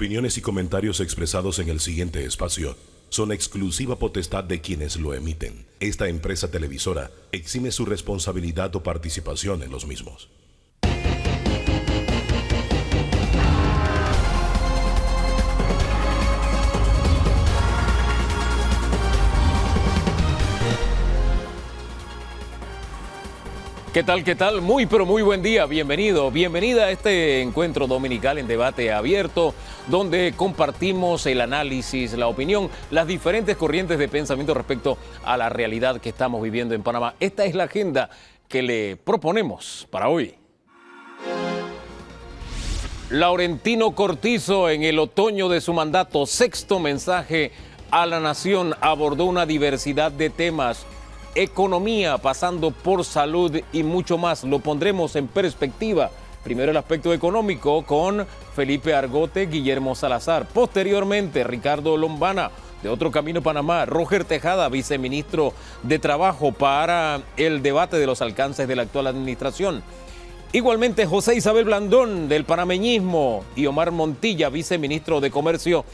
opiniones y comentarios expresados en el siguiente espacio son exclusiva potestad de quienes lo emiten. Esta empresa televisora exime su responsabilidad o participación en los mismos. ¿Qué tal? ¿Qué tal? Muy, pero muy buen día. Bienvenido, bienvenida a este encuentro dominical en debate abierto, donde compartimos el análisis, la opinión, las diferentes corrientes de pensamiento respecto a la realidad que estamos viviendo en Panamá. Esta es la agenda que le proponemos para hoy. Laurentino Cortizo, en el otoño de su mandato, sexto mensaje a la nación, abordó una diversidad de temas. Economía, pasando por salud y mucho más. Lo pondremos en perspectiva. Primero el aspecto económico con Felipe Argote, Guillermo Salazar. Posteriormente, Ricardo Lombana, de Otro Camino Panamá. Roger Tejada, viceministro de Trabajo, para el debate de los alcances de la actual administración. Igualmente, José Isabel Blandón, del panameñismo, y Omar Montilla, viceministro de Comercio.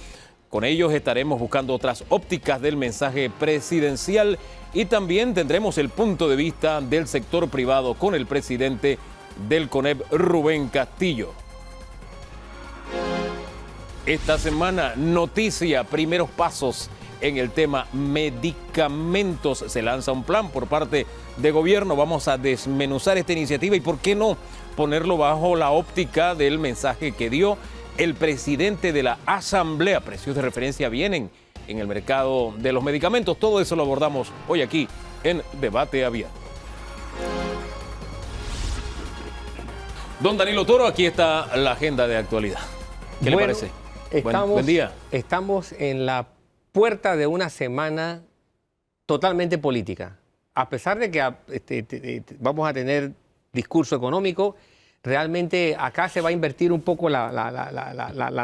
Con ellos estaremos buscando otras ópticas del mensaje presidencial y también tendremos el punto de vista del sector privado con el presidente del CONEP, Rubén Castillo. Esta semana, noticia, primeros pasos en el tema medicamentos. Se lanza un plan por parte de gobierno. Vamos a desmenuzar esta iniciativa y por qué no ponerlo bajo la óptica del mensaje que dio el presidente de la Asamblea. Precios de referencia vienen en el mercado de los medicamentos. Todo eso lo abordamos hoy aquí en Debate Abierto. Don Danilo Toro, aquí está la agenda de actualidad. ¿Qué le parece? Buen día. Estamos en la puerta de una semana totalmente política. A pesar de que vamos a tener discurso económico, realmente acá se va a invertir un poco la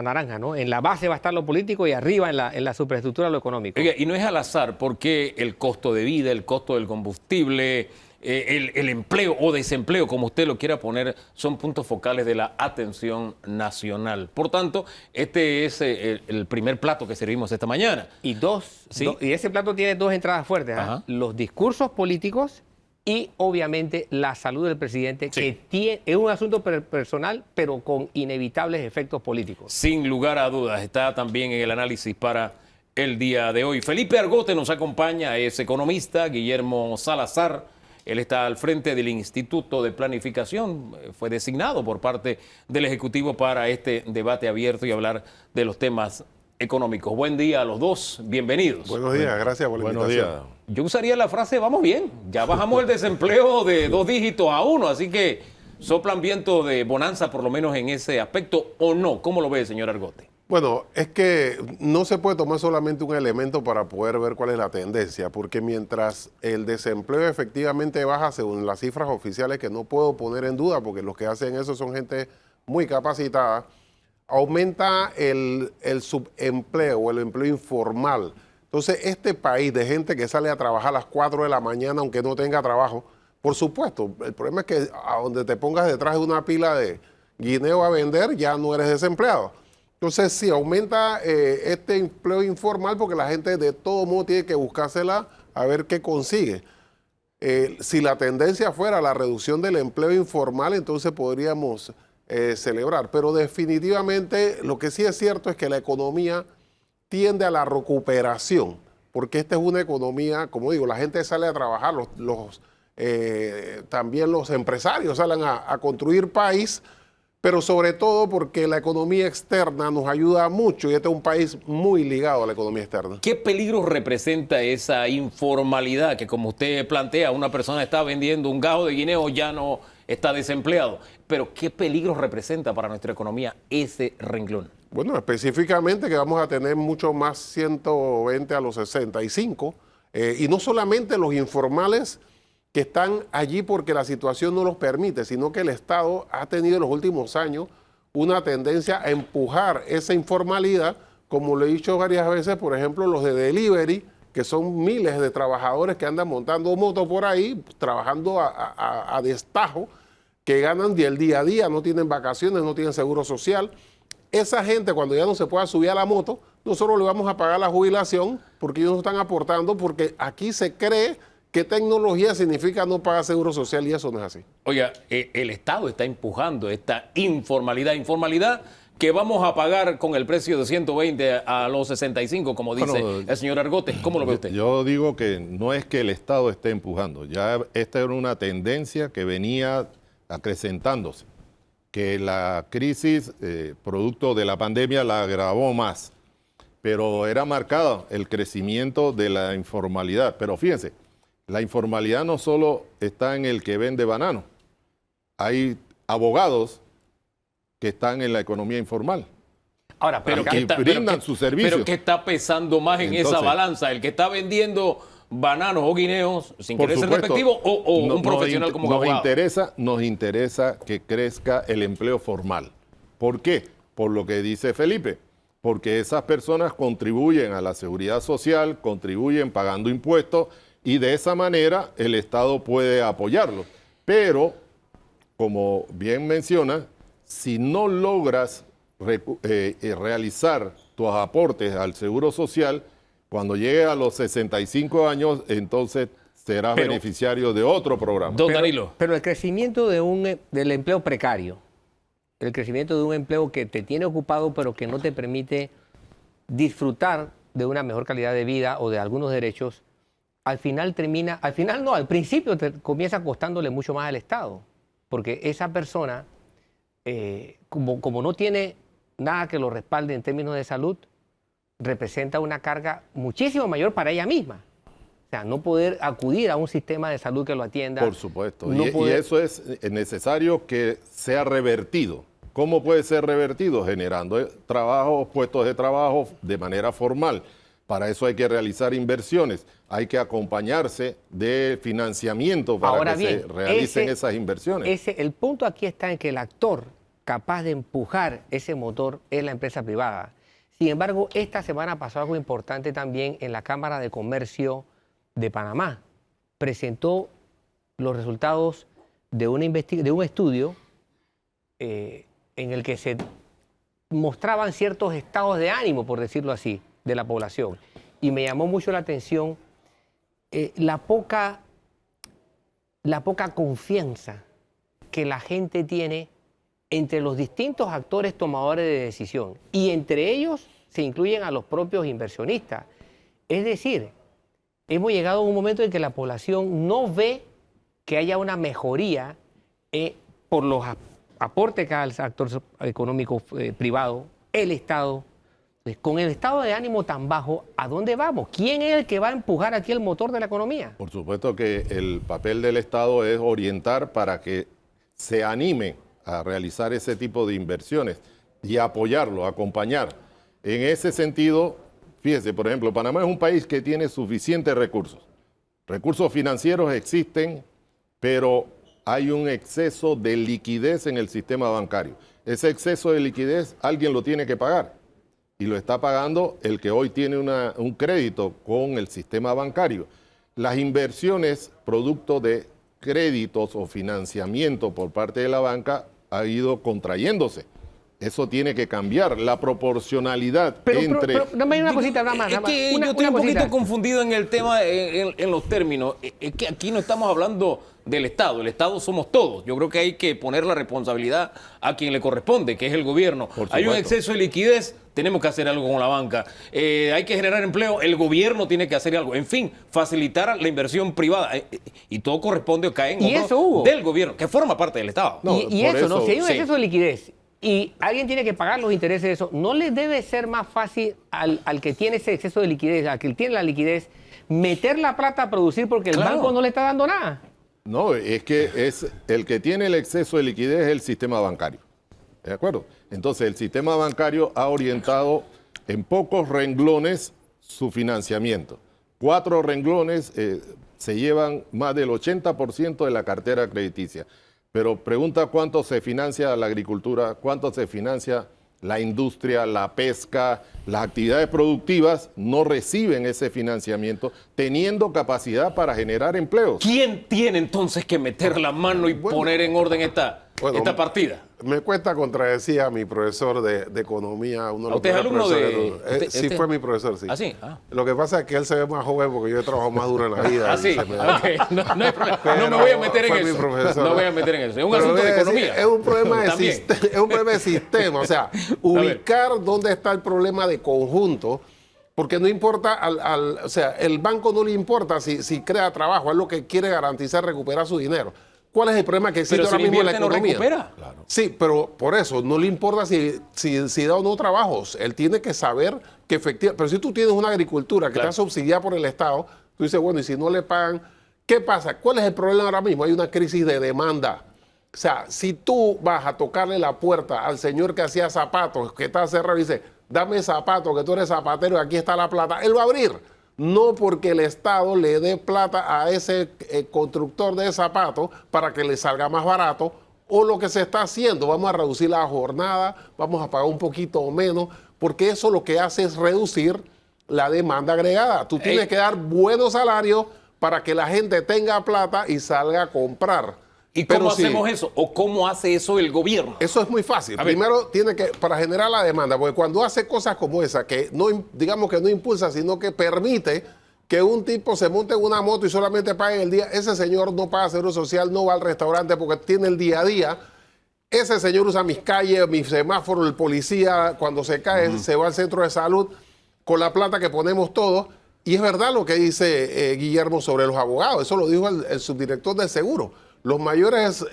naranja, ¿no? En la base va a estar lo político y arriba en la superestructura lo económico. Oiga, y no es al azar, porque el costo de vida, el costo del combustible, el empleo o desempleo, como usted lo quiera poner, son puntos focales de la atención nacional. Por tanto, este es el primer plato que servimos esta mañana. Y y ese plato tiene dos entradas fuertes, ¿eh? Los discursos políticos y obviamente la salud del presidente, sí, que es un asunto personal, pero con inevitables efectos políticos. Sin lugar a dudas, está también en el análisis para el día de hoy. Felipe Argote nos acompaña, es economista. Guillermo Salazar, él está al frente del Instituto de Planificación, fue designado por parte del Ejecutivo para este debate abierto y hablar de los temas económicos. Buen día a los dos, bienvenidos. Buenos días, gracias por la invitación. Buenos días. Yo usaría la frase, vamos bien, ya bajamos el desempleo de 2 dígitos a 1, así que soplan vientos de bonanza por lo menos en ese aspecto, ¿o no? ¿Cómo lo ve, señor Argote? Bueno, es que no se puede tomar solamente un elemento para poder ver cuál es la tendencia, porque mientras el desempleo efectivamente baja según las cifras oficiales, que no puedo poner en duda, porque los que hacen eso son gente muy capacitada, aumenta el subempleo o el empleo informal. Entonces, este país de gente que sale a trabajar a las 4 de la mañana, aunque no tenga trabajo, por supuesto, el problema es que a donde te pongas detrás de una pila de guineo a vender, ya no eres desempleado. Entonces, sí, aumenta este empleo informal porque la gente de todo modo tiene que buscársela a ver qué consigue. Si la tendencia fuera la reducción del empleo informal, entonces podríamos celebrar. Pero definitivamente lo que sí es cierto es que la economía tiende a la recuperación, porque esta es una economía, como digo, la gente sale a trabajar, también los empresarios salen a construir país, pero sobre todo porque la economía externa nos ayuda mucho y este es un país muy ligado a la economía externa. ¿Qué peligro representa esa informalidad que, como usted plantea, una persona está vendiendo un gajo de guineo, ya no está desempleado? Pero ¿qué peligro representa para nuestra economía ese renglón? Bueno, específicamente que vamos a tener mucho más 120 a los 65, y no solamente los informales que están allí porque la situación no los permite, sino que el Estado ha tenido en los últimos años una tendencia a empujar esa informalidad, como lo he dicho varias veces, por ejemplo, los de delivery, que son miles de trabajadores que andan montando moto por ahí, trabajando a destajo, que ganan del día a día, no tienen vacaciones, no tienen seguro social. esa gente cuando ya no se pueda subir a la moto, nosotros le vamos a pagar la jubilación porque ellos no están aportando, porque aquí se cree que tecnología significa no pagar seguro social y eso no es así. Oiga, el Estado está empujando esta informalidad que vamos a pagar con el precio de 120 a los 65, como dice el señor Argote. ¿Cómo lo ve usted? Yo digo que no es que el Estado esté empujando, ya esta era una tendencia que venía acrecentándose, que la crisis producto de la pandemia la agravó más, pero era marcado el crecimiento de la informalidad. Pero fíjense, la informalidad no solo está en el que vende banano, hay abogados que están en la economía informal. Ahora, Pero que brindan sus servicios. Pero ¿qué está pesando más en esa Entonces, balanza? ¿El que está vendiendo bananos o guineos, sin por querer ser supuesto, despectivo, o un profesional como abogado? Nos interesa que crezca el empleo formal. ¿Por qué? Por lo que dice Felipe. Porque esas personas contribuyen a la seguridad social, contribuyen pagando impuestos y de esa manera el Estado puede apoyarlo. Pero, como bien menciona, si no logras realizar tus aportes al Seguro Social, cuando llegue a los 65 años, entonces serás beneficiario de otro programa. Don Danilo. Pero el crecimiento del empleo precario, el crecimiento de un empleo que te tiene ocupado pero que no te permite disfrutar de una mejor calidad de vida o de algunos derechos, al principio te comienza costándole mucho más al Estado, porque esa persona, como no tiene nada que lo respalde en términos de salud, representa una carga muchísimo mayor para ella misma. O sea, no poder acudir a un sistema de salud que lo atienda. Por supuesto. No Y eso es necesario que sea revertido. ¿Cómo puede ser revertido? Generando trabajos, puestos de trabajo de manera formal. Para eso hay que realizar inversiones, hay que acompañarse de financiamiento para se realicen esas inversiones. El punto aquí está en que el actor capaz de empujar ese motor es la empresa privada. Sin embargo, esta semana pasó algo importante también en la Cámara de Comercio de Panamá. Presentó los resultados de un estudio en el que se mostraban ciertos estados de ánimo, por decirlo así, de la población. Y me llamó mucho la atención la poca confianza que la gente tiene entre los distintos actores tomadores de decisión. Y entre ellos se incluyen a los propios inversionistas. Es decir, hemos llegado a un momento en que la población no ve que haya una mejoría por los aportes que haga el sector económico privado, el Estado. Con el estado de ánimo tan bajo, ¿a dónde vamos? ¿Quién es el que va a empujar aquí el motor de la economía? Por supuesto que el papel del Estado es orientar para que se anime a realizar ese tipo de inversiones y apoyarlo, acompañar. En ese sentido, fíjese, por ejemplo, Panamá es un país que tiene suficientes recursos. Recursos financieros existen, pero hay un exceso de liquidez en el sistema bancario. Ese exceso de liquidez alguien lo tiene que pagar. Y lo está pagando el que hoy tiene un crédito con el sistema bancario. Las inversiones producto de créditos o financiamiento por parte de la banca ha ido contrayéndose. Eso tiene que cambiar, la proporcionalidad entre... Pero no me hay una cosita nada más. Es que yo estoy un poquito confundido en el tema, en los términos. Es que aquí no estamos hablando del Estado. El Estado somos todos. Yo creo que hay que poner la responsabilidad a quien le corresponde, que es el gobierno. Hay un exceso de liquidez, tenemos que hacer algo con la banca. Hay que generar empleo, el gobierno tiene que hacer algo. En fin, facilitar la inversión privada. Y todo corresponde o cae en otro del gobierno, que forma parte del Estado. No, si hay un exceso de liquidez y alguien tiene que pagar los intereses de eso, ¿no le debe ser más fácil al que tiene ese exceso de liquidez, al que tiene la liquidez, meter la plata a producir porque el banco no le está dando nada? No, es que es el que tiene el exceso de liquidez es el sistema bancario. ¿De acuerdo? Entonces, el sistema bancario ha orientado en pocos renglones su financiamiento. 4 renglones se llevan más del 80% de la cartera crediticia. Pero pregunta cuánto se financia la agricultura, cuánto se financia la industria, la pesca, las actividades productivas no reciben ese financiamiento teniendo capacidad para generar empleos. ¿Quién tiene entonces que meter la mano y poner en orden esta partida? Me cuesta contradecir a mi profesor de economía. Uno de los ¿Usted es primeros alumno de...? profesores sí, fue mi profesor, sí. ¿Ah, sí? Ah. Lo que pasa es que él se ve más joven porque yo he trabajado más duro en la vida. Ah, y sí. se me da- Ok. No hay problema. Pero No me voy a meter en fue mi eso. profesor. No voy a meter en eso. Es un Pero asunto de voy a decir, economía. es un problema de También. es un problema de sistema. O sea, ubicar dónde está el problema de conjunto, porque no importa, o sea, el banco no le importa si crea trabajo, es lo que quiere garantizar recuperar su dinero. ¿Cuál es el problema que existe Pero si ahora mismo en la invierte, no economía? recupera. Claro. Sí, pero por eso no le importa si da o no trabajos. Él tiene que saber que efectivamente. Pero si tú tienes una agricultura que Claro. está subsidiada por el Estado, tú dices, bueno, y si no le pagan, ¿qué pasa? ¿Cuál es el problema ahora mismo? Hay una crisis de demanda. O sea, si tú vas a tocarle la puerta al señor que hacía zapatos, que está cerrado, y dice, dame zapatos, que tú eres zapatero y aquí está la plata, él va a abrir. No porque el Estado le dé plata a ese constructor de zapatos para que le salga más barato, o lo que se está haciendo, vamos a reducir la jornada, vamos a pagar un poquito menos, porque eso lo que hace es reducir la demanda agregada. Tú tienes que dar buenos salarios para que la gente tenga plata y salga a comprar. ¿Y Pero cómo sí, hacemos eso? ¿O cómo hace eso el gobierno? eso es muy fácil. A ver. Primero tiene que, para generar la demanda, porque cuando hace cosas como esa, que no, digamos que no impulsa, sino que permite que un tipo se monte en una moto y solamente pague el día, ese señor no paga seguro social, no va al restaurante porque tiene el día a día. Ese señor usa mis calles, mis semáforos, el policía cuando se cae se va al centro de salud con la plata que ponemos todos. Y es verdad lo que dice Guillermo sobre los abogados, eso lo dijo el subdirector del seguro. Los mayores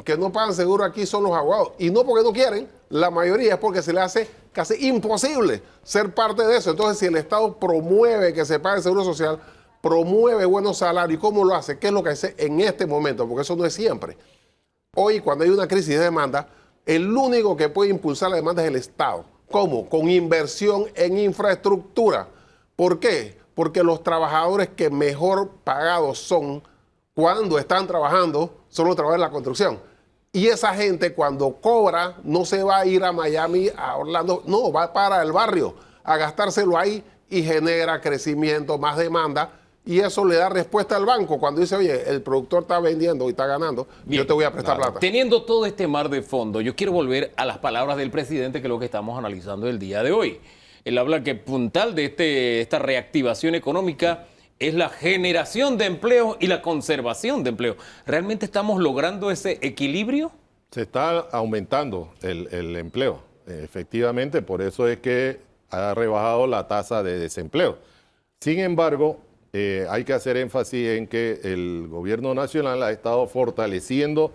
que no pagan seguro aquí son los abogados. Y no porque no quieren, la mayoría es porque se les hace casi imposible ser parte de eso. Entonces, si el Estado promueve que se pague el seguro social, promueve buenos salarios, ¿cómo lo hace? ¿Qué es lo que hace en este momento? Porque eso no es siempre. Hoy, cuando hay una crisis de demanda, el único que puede impulsar la demanda es el Estado. ¿Cómo? Con inversión en infraestructura. ¿Por qué? Porque los trabajadores que mejor pagados son cuando están trabajando, son los trabajadores de la construcción. Y esa gente cuando cobra no se va a ir a Miami, a Orlando, no, va para el barrio a gastárselo ahí y genera crecimiento, más demanda. Y eso le da respuesta al banco cuando dice, oye, el productor está vendiendo y está ganando, Bien, yo te voy a prestar plata. Teniendo todo este mar de fondo, yo quiero volver a las palabras del presidente, que es lo que estamos analizando el día de hoy. Él habla que puntal de esta reactivación económica es la generación de empleo y la conservación de empleo. ¿Realmente estamos logrando ese equilibrio? Se está aumentando el empleo, efectivamente, por eso es que ha rebajado la tasa de desempleo. Sin embargo, hay que hacer énfasis en que el gobierno nacional ha estado fortaleciendo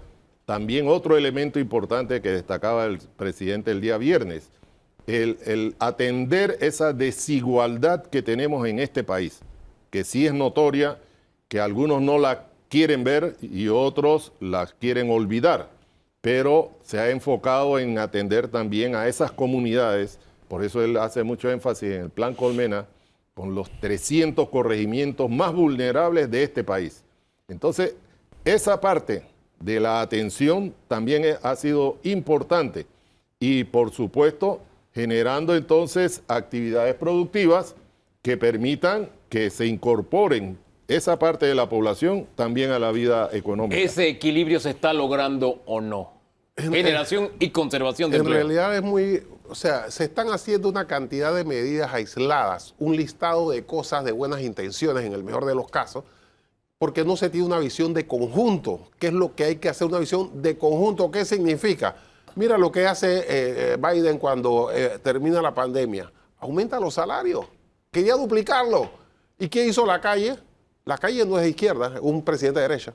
también otro elemento importante que destacaba el presidente el día viernes, el atender esa desigualdad que tenemos en este país, que sí es notoria, que algunos no la quieren ver y otros la quieren olvidar, pero se ha enfocado en atender también a esas comunidades, por eso él hace mucho énfasis en el Plan Colmena, con los 300 corregimientos más vulnerables de este país. Entonces, esa parte de la atención también ha sido importante y, por supuesto, generando entonces actividades productivas que permitan que se incorporen esa parte de la población también a la vida económica. ¿Ese equilibrio se está logrando o no? Generación y conservación de En empleo. realidad es muy, o sea, se están haciendo una cantidad de medidas aisladas, un listado de cosas de buenas intenciones en el mejor de los casos, porque no se tiene una visión de conjunto. ¿Qué es lo que hay que hacer? Una visión de conjunto. ¿Qué significa? Mira lo que hace Biden cuando termina la pandemia. Aumenta los salarios. Quería duplicarlo. ¿Y qué hizo la calle? La calle no es de izquierda, es un presidente de derecha.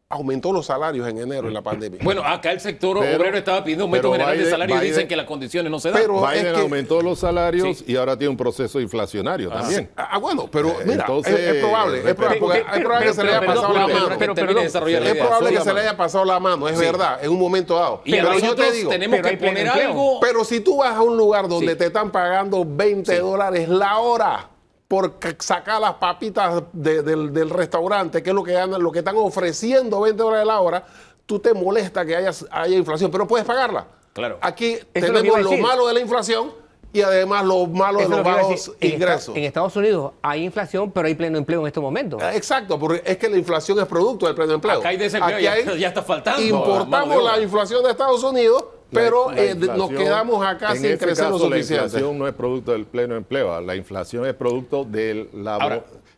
Aumentó los salarios en enero en la pandemia. Bueno, acá el sector Pero- obrero estaba pidiendo aumento pero general de Biden- salario y dicen Biden- que las condiciones no se dan. Pero Biden es que- aumentó los salarios Sí. y ahora tiene un proceso inflacionario también. Bueno, pero mira, Entonces, es probable, porque hay probable que se le haya pasado la mano. pero termine de desarrollar la Es idea. probable que Sola se le mano. haya pasado la mano, es verdad, en un momento dado. Y Pero yo nosotros te digo, tenemos pero que hay pleno poner empleo. algo. pero si tú vas a un lugar donde Sí. te están pagando $20 la hora por sacar las papitas del restaurante, que es lo que ganan, lo que están ofreciendo $20 la hora, tú te molesta que haya inflación, pero puedes pagarla. Claro. Aquí es lo que iba tenemos a lo decir. malo de la inflación y además lo malo de Eso es los lo que iba a bajos decir. ingresos. En Estados Unidos hay inflación, pero hay pleno empleo en estos momentos. Exacto, porque es que la inflación es producto del pleno empleo. Acá hay desempleo, Aquí ya está faltando mano de Importamos obra. la inflación de Estados Unidos pero La inflación, nos quedamos acá sin este crecer lo caso, suficiente. La inflación no es producto del pleno empleo, la inflación es producto de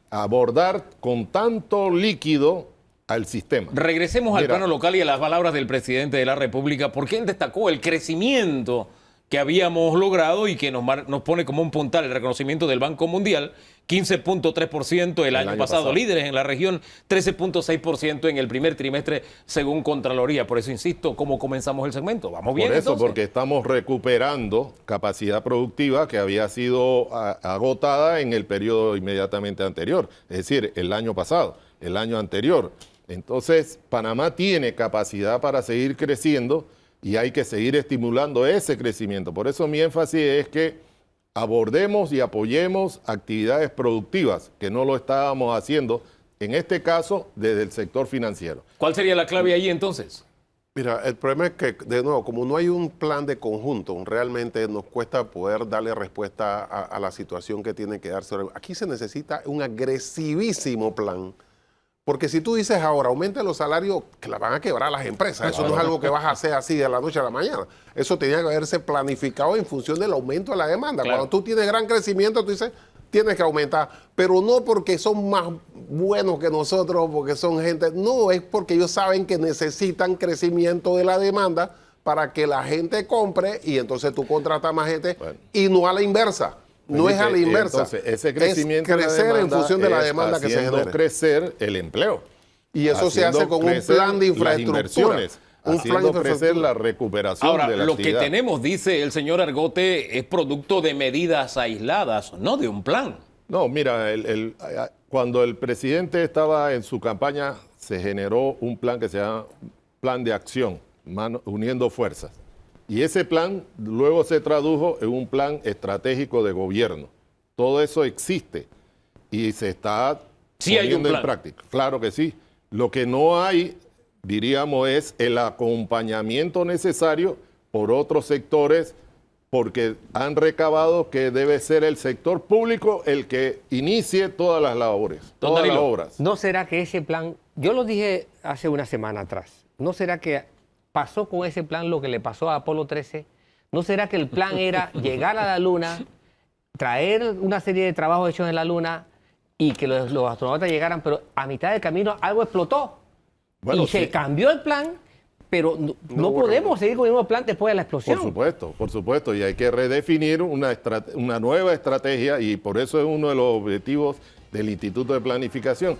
abordar con tanto líquido al sistema. Regresemos al Mira, plano local y a las palabras del presidente de la República, porque él destacó el crecimiento que habíamos logrado y que nos pone como un puntal el reconocimiento del Banco Mundial, 15.3% el año pasado, líderes en la región, 13.6% en el primer trimestre según Contraloría. Por eso insisto, ¿cómo comenzamos el segmento? ¿Vamos bien? Por eso, entonces, porque estamos recuperando capacidad productiva que había sido agotada en el periodo inmediatamente anterior, es decir, el año pasado, el año anterior. Entonces, Panamá tiene capacidad para seguir creciendo y hay que seguir estimulando ese crecimiento. Por eso mi énfasis es que abordemos y apoyemos actividades productivas, que no lo estábamos haciendo, en este caso, desde el sector financiero. ¿cuál sería la clave ahí entonces? Mira, el problema es que, de nuevo, como no hay un plan de conjunto, realmente nos cuesta poder darle respuesta a la situación que tiene que darse. Aquí se necesita un agresivísimo plan. Porque si tú dices ahora, aumenta los salarios, que la van a quebrar las empresas. Eso no es algo que vas a hacer así de la noche a la mañana. Eso tenía que haberse planificado en función del aumento de la demanda. Claro. Cuando tú tienes gran crecimiento, tú dices, tienes que aumentar. Pero no porque son más buenos que nosotros, porque son gente. No, es porque ellos saben que necesitan crecimiento de la demanda para que la gente compre y entonces tú contratas más gente y no a la inversa. No es a la inversa. Entonces, ese crecimiento es crecer de la en función de la es demanda que se haciendo genera. crecer el empleo. Y eso se hace con un plan de infraestructura. Un plan de crecer la recuperación Ahora, de la lo actividad. que tenemos, dice el señor Argote, es producto de medidas aisladas, no de un plan. No, mira, cuando el presidente estaba en su campaña, se generó un plan que se llama Plan de Acción, uniendo fuerzas. Y ese plan luego se tradujo en un plan estratégico de gobierno. Todo eso existe y se está poniendo en práctica. Claro que sí. Lo que no hay, diríamos, es el acompañamiento necesario por otros sectores, porque han recabado que debe ser el sector público el que inicie todas las labores, todas las obras. ¿No será que ese plan, yo lo dije hace una semana atrás, ¿no será que pasó con ese plan lo que le pasó a Apolo 13? ¿No será que el plan era llegar a la Luna, traer una serie de trabajos hechos en la Luna y que los astronautas llegaran, pero a mitad del camino algo explotó? Bueno, y se cambió el plan, pero no podemos seguir con el mismo plan después de la explosión. Por supuesto, y hay que redefinir una nueva estrategia, y por eso es uno de los objetivos del Instituto de Planificación,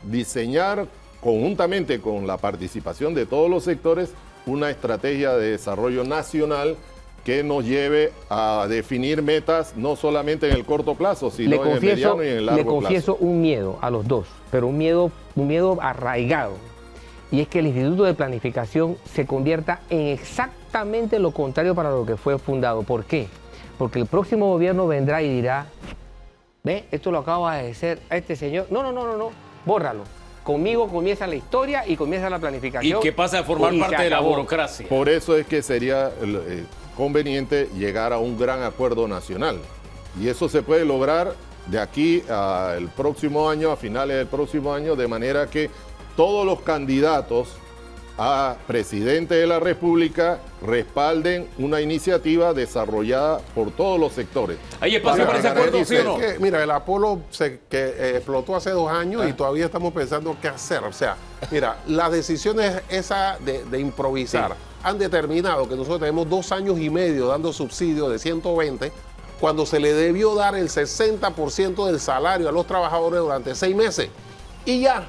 diseñar conjuntamente con la participación de todos los sectores una estrategia de desarrollo nacional que nos lleve a definir metas no solamente en el corto plazo, sino en el mediano y en el largo plazo. Le confieso un miedo a los dos, pero un miedo arraigado. Y es que el Instituto de Planificación se convierta en exactamente lo contrario para lo que fue fundado. ¿Por qué? Porque el próximo gobierno vendrá y dirá, ve, esto lo acaba de hacer a este señor. No, bórralo. Conmigo comienza la historia y comienza la planificación. Y que pase a formar parte de la burocracia. Por eso es que sería conveniente llegar a un gran acuerdo nacional. Y eso se puede lograr de aquí al próximo año, a finales del próximo año, de manera que todos los candidatos a presidente de la República respalden una iniciativa desarrollada por todos los sectores. ¿Hay espacio para ese acuerdo, sí o no? Mira, el Apolo explotó hace 2 años y todavía estamos pensando qué hacer. O sea, mira, las decisiones esas de improvisar han determinado que nosotros tenemos 2 años y medio dando subsidios de 120 cuando se le debió dar el 60% del salario a los trabajadores durante 6 meses. Y ya.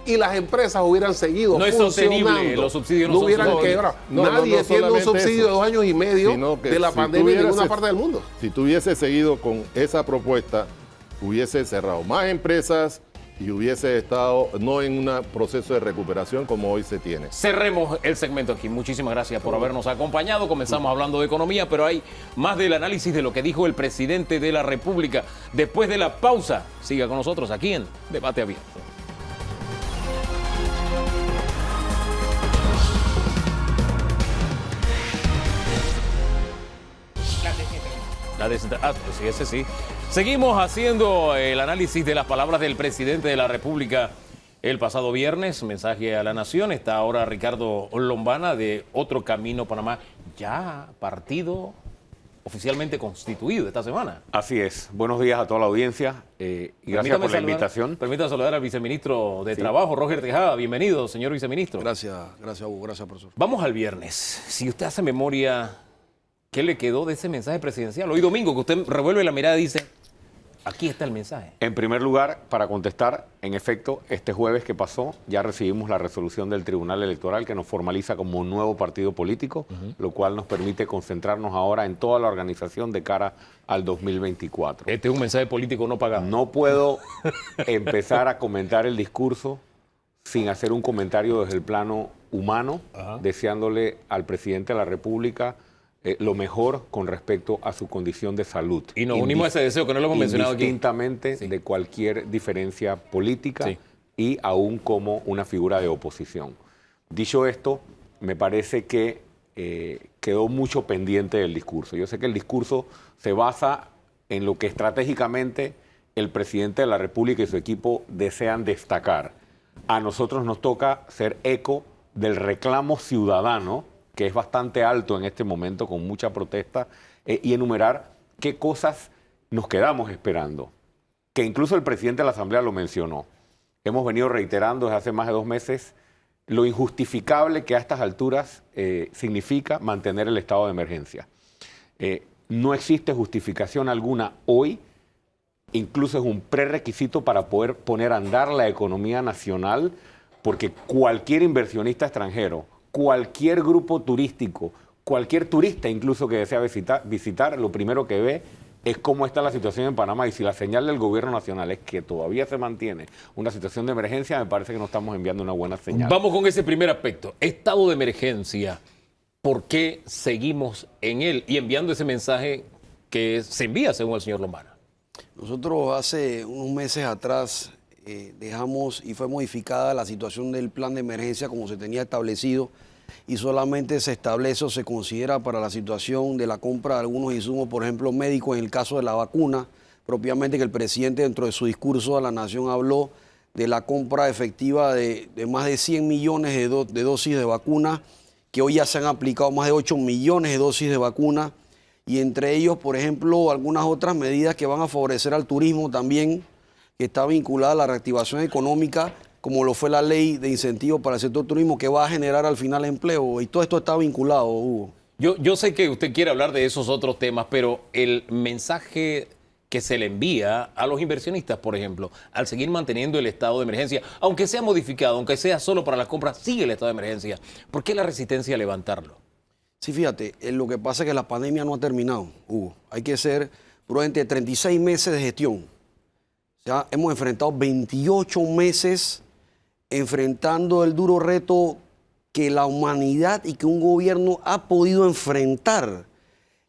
Y las empresas hubieran seguido no funcionando. Es sostenible, los subsidios no hubieran quebrado. Nadie tiene un subsidio de 2 años y medio de la pandemia en ninguna parte del mundo. Si tuviese seguido con esa propuesta, hubiese cerrado más empresas y hubiese estado no en un proceso de recuperación como hoy se tiene. Cerremos el segmento aquí. Muchísimas gracias por habernos acompañado. Comenzamos hablando de economía, pero hay más del análisis de lo que dijo el presidente de la República. Después de la pausa, siga con nosotros aquí en Debate Abierto. Pues sí, ese sí. Seguimos haciendo el análisis de las palabras del presidente de la República el pasado viernes. Mensaje a la nación. Está ahora Ricardo Lombana de Otro Camino Panamá. ya partido oficialmente constituido esta semana. Así es. Buenos días a toda la audiencia y gracias por la invitación. Permítame saludar al viceministro de Trabajo, Roger Tejada. Bienvenido, señor viceministro. Gracias, Hugo. Gracias, profesor. Vamos al viernes. Si usted hace memoria, ¿qué le quedó de ese mensaje presidencial? Hoy domingo, que usted revuelve la mirada y dice, aquí está el mensaje. En primer lugar, para contestar, en efecto, este jueves que pasó, ya recibimos la resolución del Tribunal Electoral que nos formaliza como un nuevo partido político, lo cual nos permite concentrarnos ahora en toda la organización de cara al 2024. Este es un mensaje político no pagado. No puedo empezar a comentar el discurso sin hacer un comentario desde el plano humano, deseándole al presidente de la República lo mejor con respecto a su condición de salud. Y nos unimos a ese deseo que no lo hemos mencionado aquí. Indistintamente de cualquier diferencia política y aún como una figura de oposición. Dicho esto, me parece que quedó mucho pendiente del discurso. Yo sé que el discurso se basa en lo que estratégicamente el presidente de la República y su equipo desean destacar. A nosotros nos toca ser eco del reclamo ciudadano, que es bastante alto en este momento, con mucha protesta, y enumerar qué cosas nos quedamos esperando. Que incluso el presidente de la Asamblea lo mencionó. Hemos venido reiterando desde hace más de 2 meses lo injustificable que a estas alturas significa mantener el estado de emergencia. No existe justificación alguna hoy, incluso es un prerequisito para poder poner a andar la economía nacional, porque cualquier inversionista extranjero, cualquier grupo turístico, cualquier turista incluso que desea visitar, lo primero que ve es cómo está la situación en Panamá, y si la señal del gobierno nacional es que todavía se mantiene una situación de emergencia, me parece que no estamos enviando una buena señal. Vamos con ese primer aspecto. Estado de emergencia. ¿Por qué seguimos en él y enviando ese mensaje que se envía según el señor Lombana? Nosotros hace unos meses atrás dejamos y fue modificada la situación del plan de emergencia como se tenía establecido, y solamente se establece o se considera para la situación de la compra de algunos insumos, por ejemplo médicos, en el caso de la vacuna, propiamente que el presidente dentro de su discurso a la nación habló de la compra efectiva de más de 100 millones de dosis de vacuna, que hoy ya se han aplicado más de 8 millones de dosis de vacuna, y entre ellos, por ejemplo, algunas otras medidas que van a favorecer al turismo también, que está vinculada a la reactivación económica, como lo fue la ley de incentivos para el sector turismo, que va a generar al final empleo. Y todo esto está vinculado, Hugo. Yo sé que usted quiere hablar de esos otros temas, pero el mensaje que se le envía a los inversionistas, por ejemplo, al seguir manteniendo el estado de emergencia, aunque sea modificado, aunque sea solo para las compras, sigue el estado de emergencia. ¿Por qué la resistencia a levantarlo? Sí, fíjate, lo que pasa es que la pandemia no ha terminado, Hugo. Hay que ser prudente. 36 meses de gestión. O sea, hemos enfrentado 28 meses enfrentando el duro reto que la humanidad y que un gobierno ha podido enfrentar.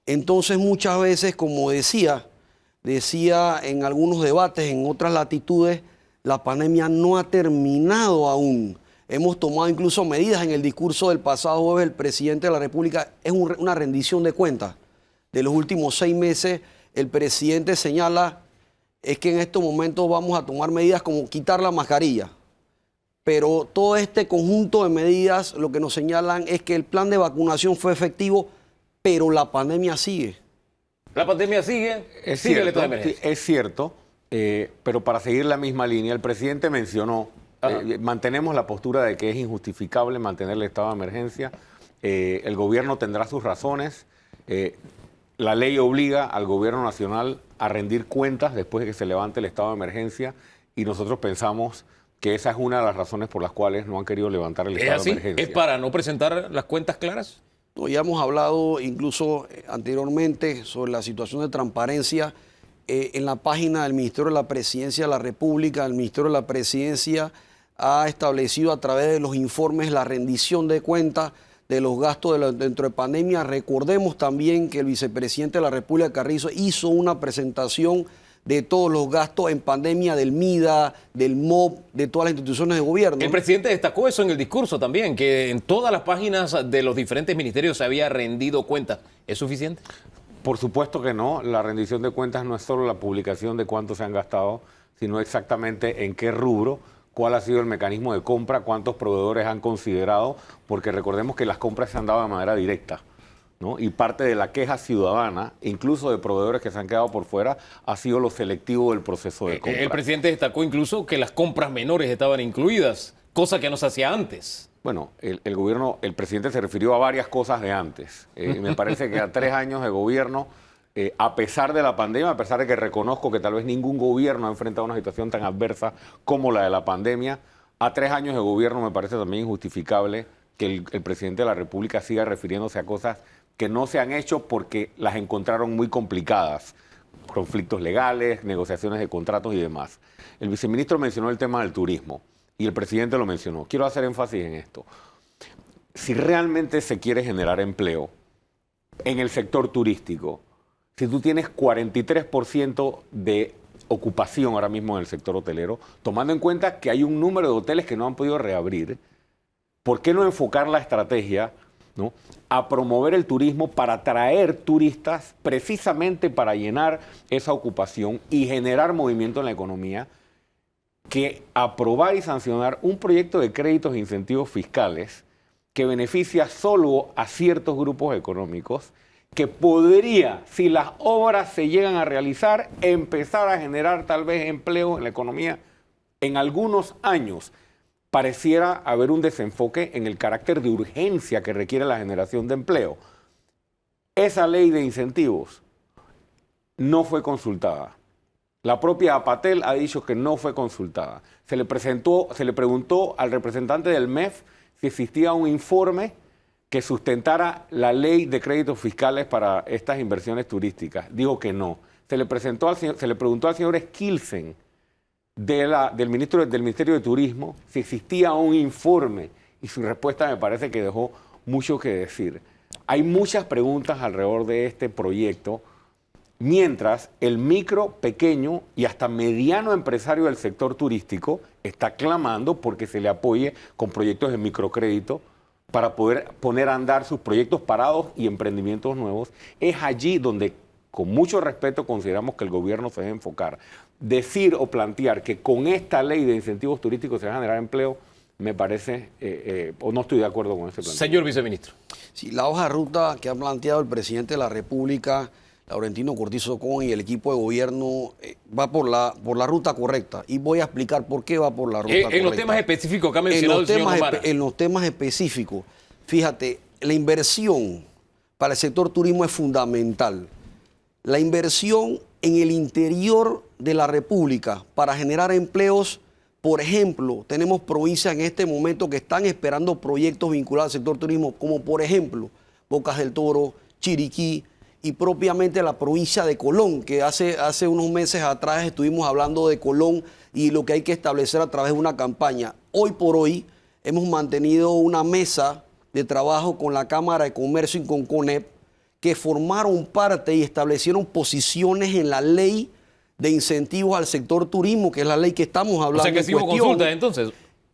Entonces, muchas veces, como decía en algunos debates, en otras latitudes, la pandemia no ha terminado aún. Hemos tomado incluso medidas. En el discurso del pasado jueves, el presidente de la República es una rendición de cuentas. De los últimos 6 meses, el presidente señala es que en estos momentos vamos a tomar medidas como quitar la mascarilla. Pero todo este conjunto de medidas lo que nos señalan es que el plan de vacunación fue efectivo, pero la pandemia sigue. La pandemia sigue, sigue el estado de emergencia. Es cierto, pero para seguir la misma línea, el presidente mencionó, mantenemos la postura de que es injustificable mantener el estado de emergencia, el gobierno tendrá sus razones, la ley obliga al gobierno nacional a rendir cuentas después de que se levante el estado de emergencia, y nosotros pensamos que esa es una de las razones por las cuales no han querido levantar el estado de emergencia. ¿Es para no presentar las cuentas claras? No, ya hemos hablado incluso anteriormente sobre la situación de transparencia. En la página del Ministerio de la Presidencia de la República, el Ministerio de la Presidencia ha establecido a través de los informes la rendición de cuentas de los gastos dentro de pandemia. Recordemos también que el vicepresidente de la República, Carrizo, hizo una presentación de todos los gastos en pandemia del MIDA, del MOP, de todas las instituciones de gobierno. El presidente destacó eso en el discurso también, que en todas las páginas de los diferentes ministerios se había rendido cuentas. ¿Es suficiente? Por supuesto que no. La rendición de cuentas no es solo la publicación de cuánto se han gastado, sino exactamente en qué rubro, cuál ha sido el mecanismo de compra, cuántos proveedores han considerado, porque recordemos que las compras se han dado de manera directa. ¿no? Y parte de la queja ciudadana, incluso de proveedores que se han quedado por fuera, ha sido lo selectivo del proceso de compra. El presidente destacó incluso que las compras menores estaban incluidas, cosa que no se hacía antes. Bueno, el gobierno, el presidente se refirió a varias cosas de antes. Me parece que a 3 años de gobierno, a pesar de la pandemia, a pesar de que reconozco que tal vez ningún gobierno ha enfrentado una situación tan adversa como la de la pandemia, a 3 años de gobierno me parece también injustificable que el presidente de la República siga refiriéndose a cosas que no se han hecho porque las encontraron muy complicadas. Conflictos legales, negociaciones de contratos y demás. El viceministro mencionó el tema del turismo y el presidente lo mencionó. Quiero hacer énfasis en esto. Si realmente se quiere generar empleo en el sector turístico, si tú tienes 43% de ocupación ahora mismo en el sector hotelero, tomando en cuenta que hay un número de hoteles que no han podido reabrir, ¿por qué no enfocar la estrategia, ¿no?, a promover el turismo para atraer turistas precisamente para llenar esa ocupación y generar movimiento en la economía, que aprobar y sancionar un proyecto de créditos e incentivos fiscales que beneficia solo a ciertos grupos económicos, que podría, si las obras se llegan a realizar, empezar a generar tal vez empleo en la economía en algunos años? Pareciera haber un desenfoque en el carácter de urgencia que requiere la generación de empleo. Esa ley de incentivos no fue consultada. La propia Apatel ha dicho que no fue consultada. Se le preguntó al representante del MEF si existía un informe que sustentara la ley de créditos fiscales para estas inversiones turísticas. Dijo que no. Se le preguntó al señor Skilsen, del Ministerio de Turismo, si existía un informe, y su respuesta me parece que dejó mucho que decir. Hay muchas preguntas alrededor de este proyecto, mientras el micro, pequeño y hasta mediano empresario del sector turístico está clamando porque se le apoye con proyectos de microcrédito para poder poner a andar sus proyectos parados y emprendimientos nuevos. Es allí donde, con mucho respeto, consideramos que el gobierno se debe enfocar. Decir o plantear que con esta ley de incentivos turísticos se va a generar empleo, me parece, o no estoy de acuerdo con ese planteamiento. Señor viceministro. Sí, la hoja de ruta que ha planteado el presidente de la República, Laurentino Cortizo Con, y el equipo de gobierno va por la ruta correcta. Y voy a explicar por qué va por la ruta correcta. En los temas específicos que ha mencionado el señor Omar. En los temas específicos, fíjate, la inversión para el sector turismo es fundamental. La inversión en el interior de la República para generar empleos, por ejemplo, tenemos provincias en este momento que están esperando proyectos vinculados al sector turismo, como por ejemplo Bocas del Toro, Chiriquí y propiamente la provincia de Colón, que hace unos meses atrás estuvimos hablando de Colón y lo que hay que establecer a través de una campaña. Hoy por hoy hemos mantenido una mesa de trabajo con la Cámara de Comercio y con CONEP, que formaron parte y establecieron posiciones en la ley de incentivos al sector turismo, que es la ley que estamos hablando. O sea que sí hubo consulta entonces.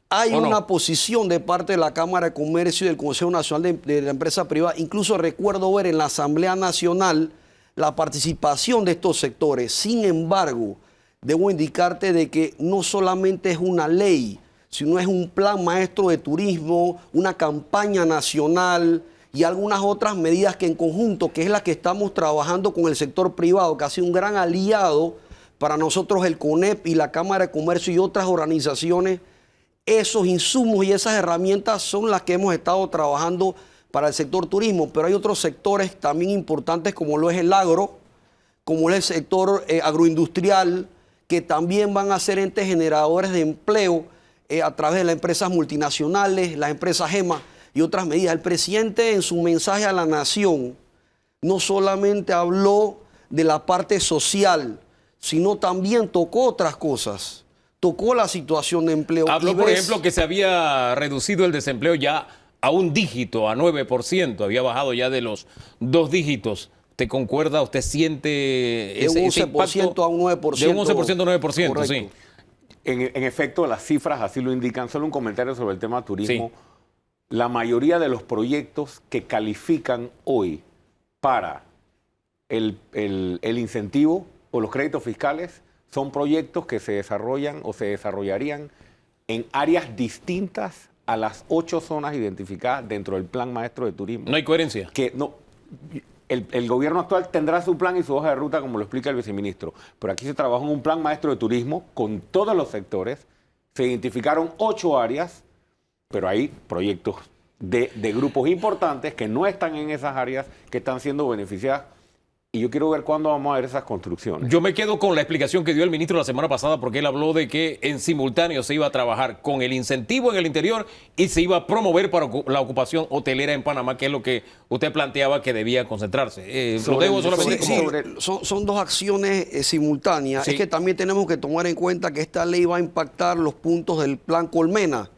Hay una posición de parte de la Cámara de Comercio y del Consejo Nacional de la Empresa Privada. Incluso recuerdo ver en la Asamblea Nacional la participación de estos sectores. Sin embargo, debo indicarte de que no solamente es una ley, sino es un plan maestro de turismo, una campaña nacional y algunas otras medidas que en conjunto, que es la que estamos trabajando con el sector privado, que ha sido un gran aliado para nosotros, el CONEP y la Cámara de Comercio y otras organizaciones. Esos insumos y esas herramientas son las que hemos estado trabajando para el sector turismo, pero hay otros sectores también importantes como lo es el agro, como es el sector agroindustrial, que también van a ser entes generadores de empleo a través de las empresas multinacionales, las empresas GEMA y otras medidas. El presidente, en su mensaje a la nación, no solamente habló de la parte social, sino también tocó otras cosas. Tocó la situación de empleo. Habló, por ejemplo, que se había reducido el desempleo ya a un dígito, a 9%. Había bajado ya de los 2 dígitos. ¿Usted concuerda? ¿Usted siente ese impacto? A un 9%. De un 11% a 9%, correcto. Sí. En efecto, las cifras así lo indican. Solo un comentario sobre el tema turismo. Sí. La mayoría de los proyectos que califican hoy para el incentivo o los créditos fiscales son proyectos que se desarrollan o se desarrollarían en áreas distintas a las 8 zonas identificadas dentro del Plan Maestro de Turismo. No hay coherencia. Que no, el gobierno actual tendrá su plan y su hoja de ruta, como lo explica el viceministro, pero aquí se trabajó en un plan maestro de turismo con todos los sectores, se identificaron 8 áreas, pero hay proyectos de grupos importantes que no están en esas áreas, que están siendo beneficiadas. Y yo quiero ver cuándo vamos a ver esas construcciones. Yo me quedo con la explicación que dio el ministro la semana pasada, porque él habló de que en simultáneo se iba a trabajar con el incentivo en el interior y se iba a promover para la ocupación hotelera en Panamá, que es lo que usted planteaba que debía concentrarse. Lo dejo solamente son dos acciones simultáneas. Sí. Es que también tenemos que tomar en cuenta que esta ley va a impactar los puntos del Plan Colmena,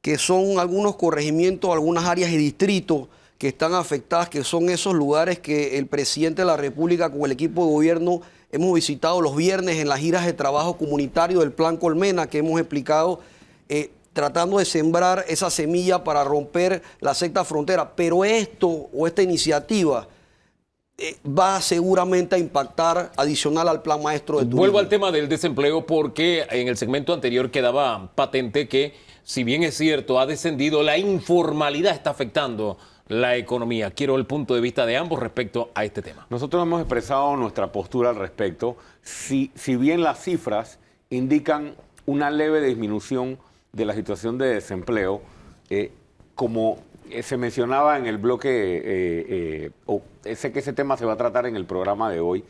que son algunos corregimientos, algunas áreas y distritos que están afectadas, que son esos lugares que el presidente de la República con el equipo de gobierno hemos visitado los viernes en las giras de trabajo comunitario del Plan Colmena, que hemos explicado, tratando de sembrar esa semilla para romper la sexta frontera. Pero esto o esta iniciativa va seguramente a impactar adicional al plan maestro de turismo. Vuelvo al tema del desempleo, porque en el segmento anterior quedaba patente que, si bien es cierto, ha descendido, la informalidad está afectando la economía. Quiero el punto de vista de ambos respecto a este tema. Nosotros hemos expresado nuestra postura al respecto. Si bien las cifras indican una leve disminución de la situación de desempleo, como se mencionaba en el bloque, sé que ese tema se va a tratar en el programa de hoy,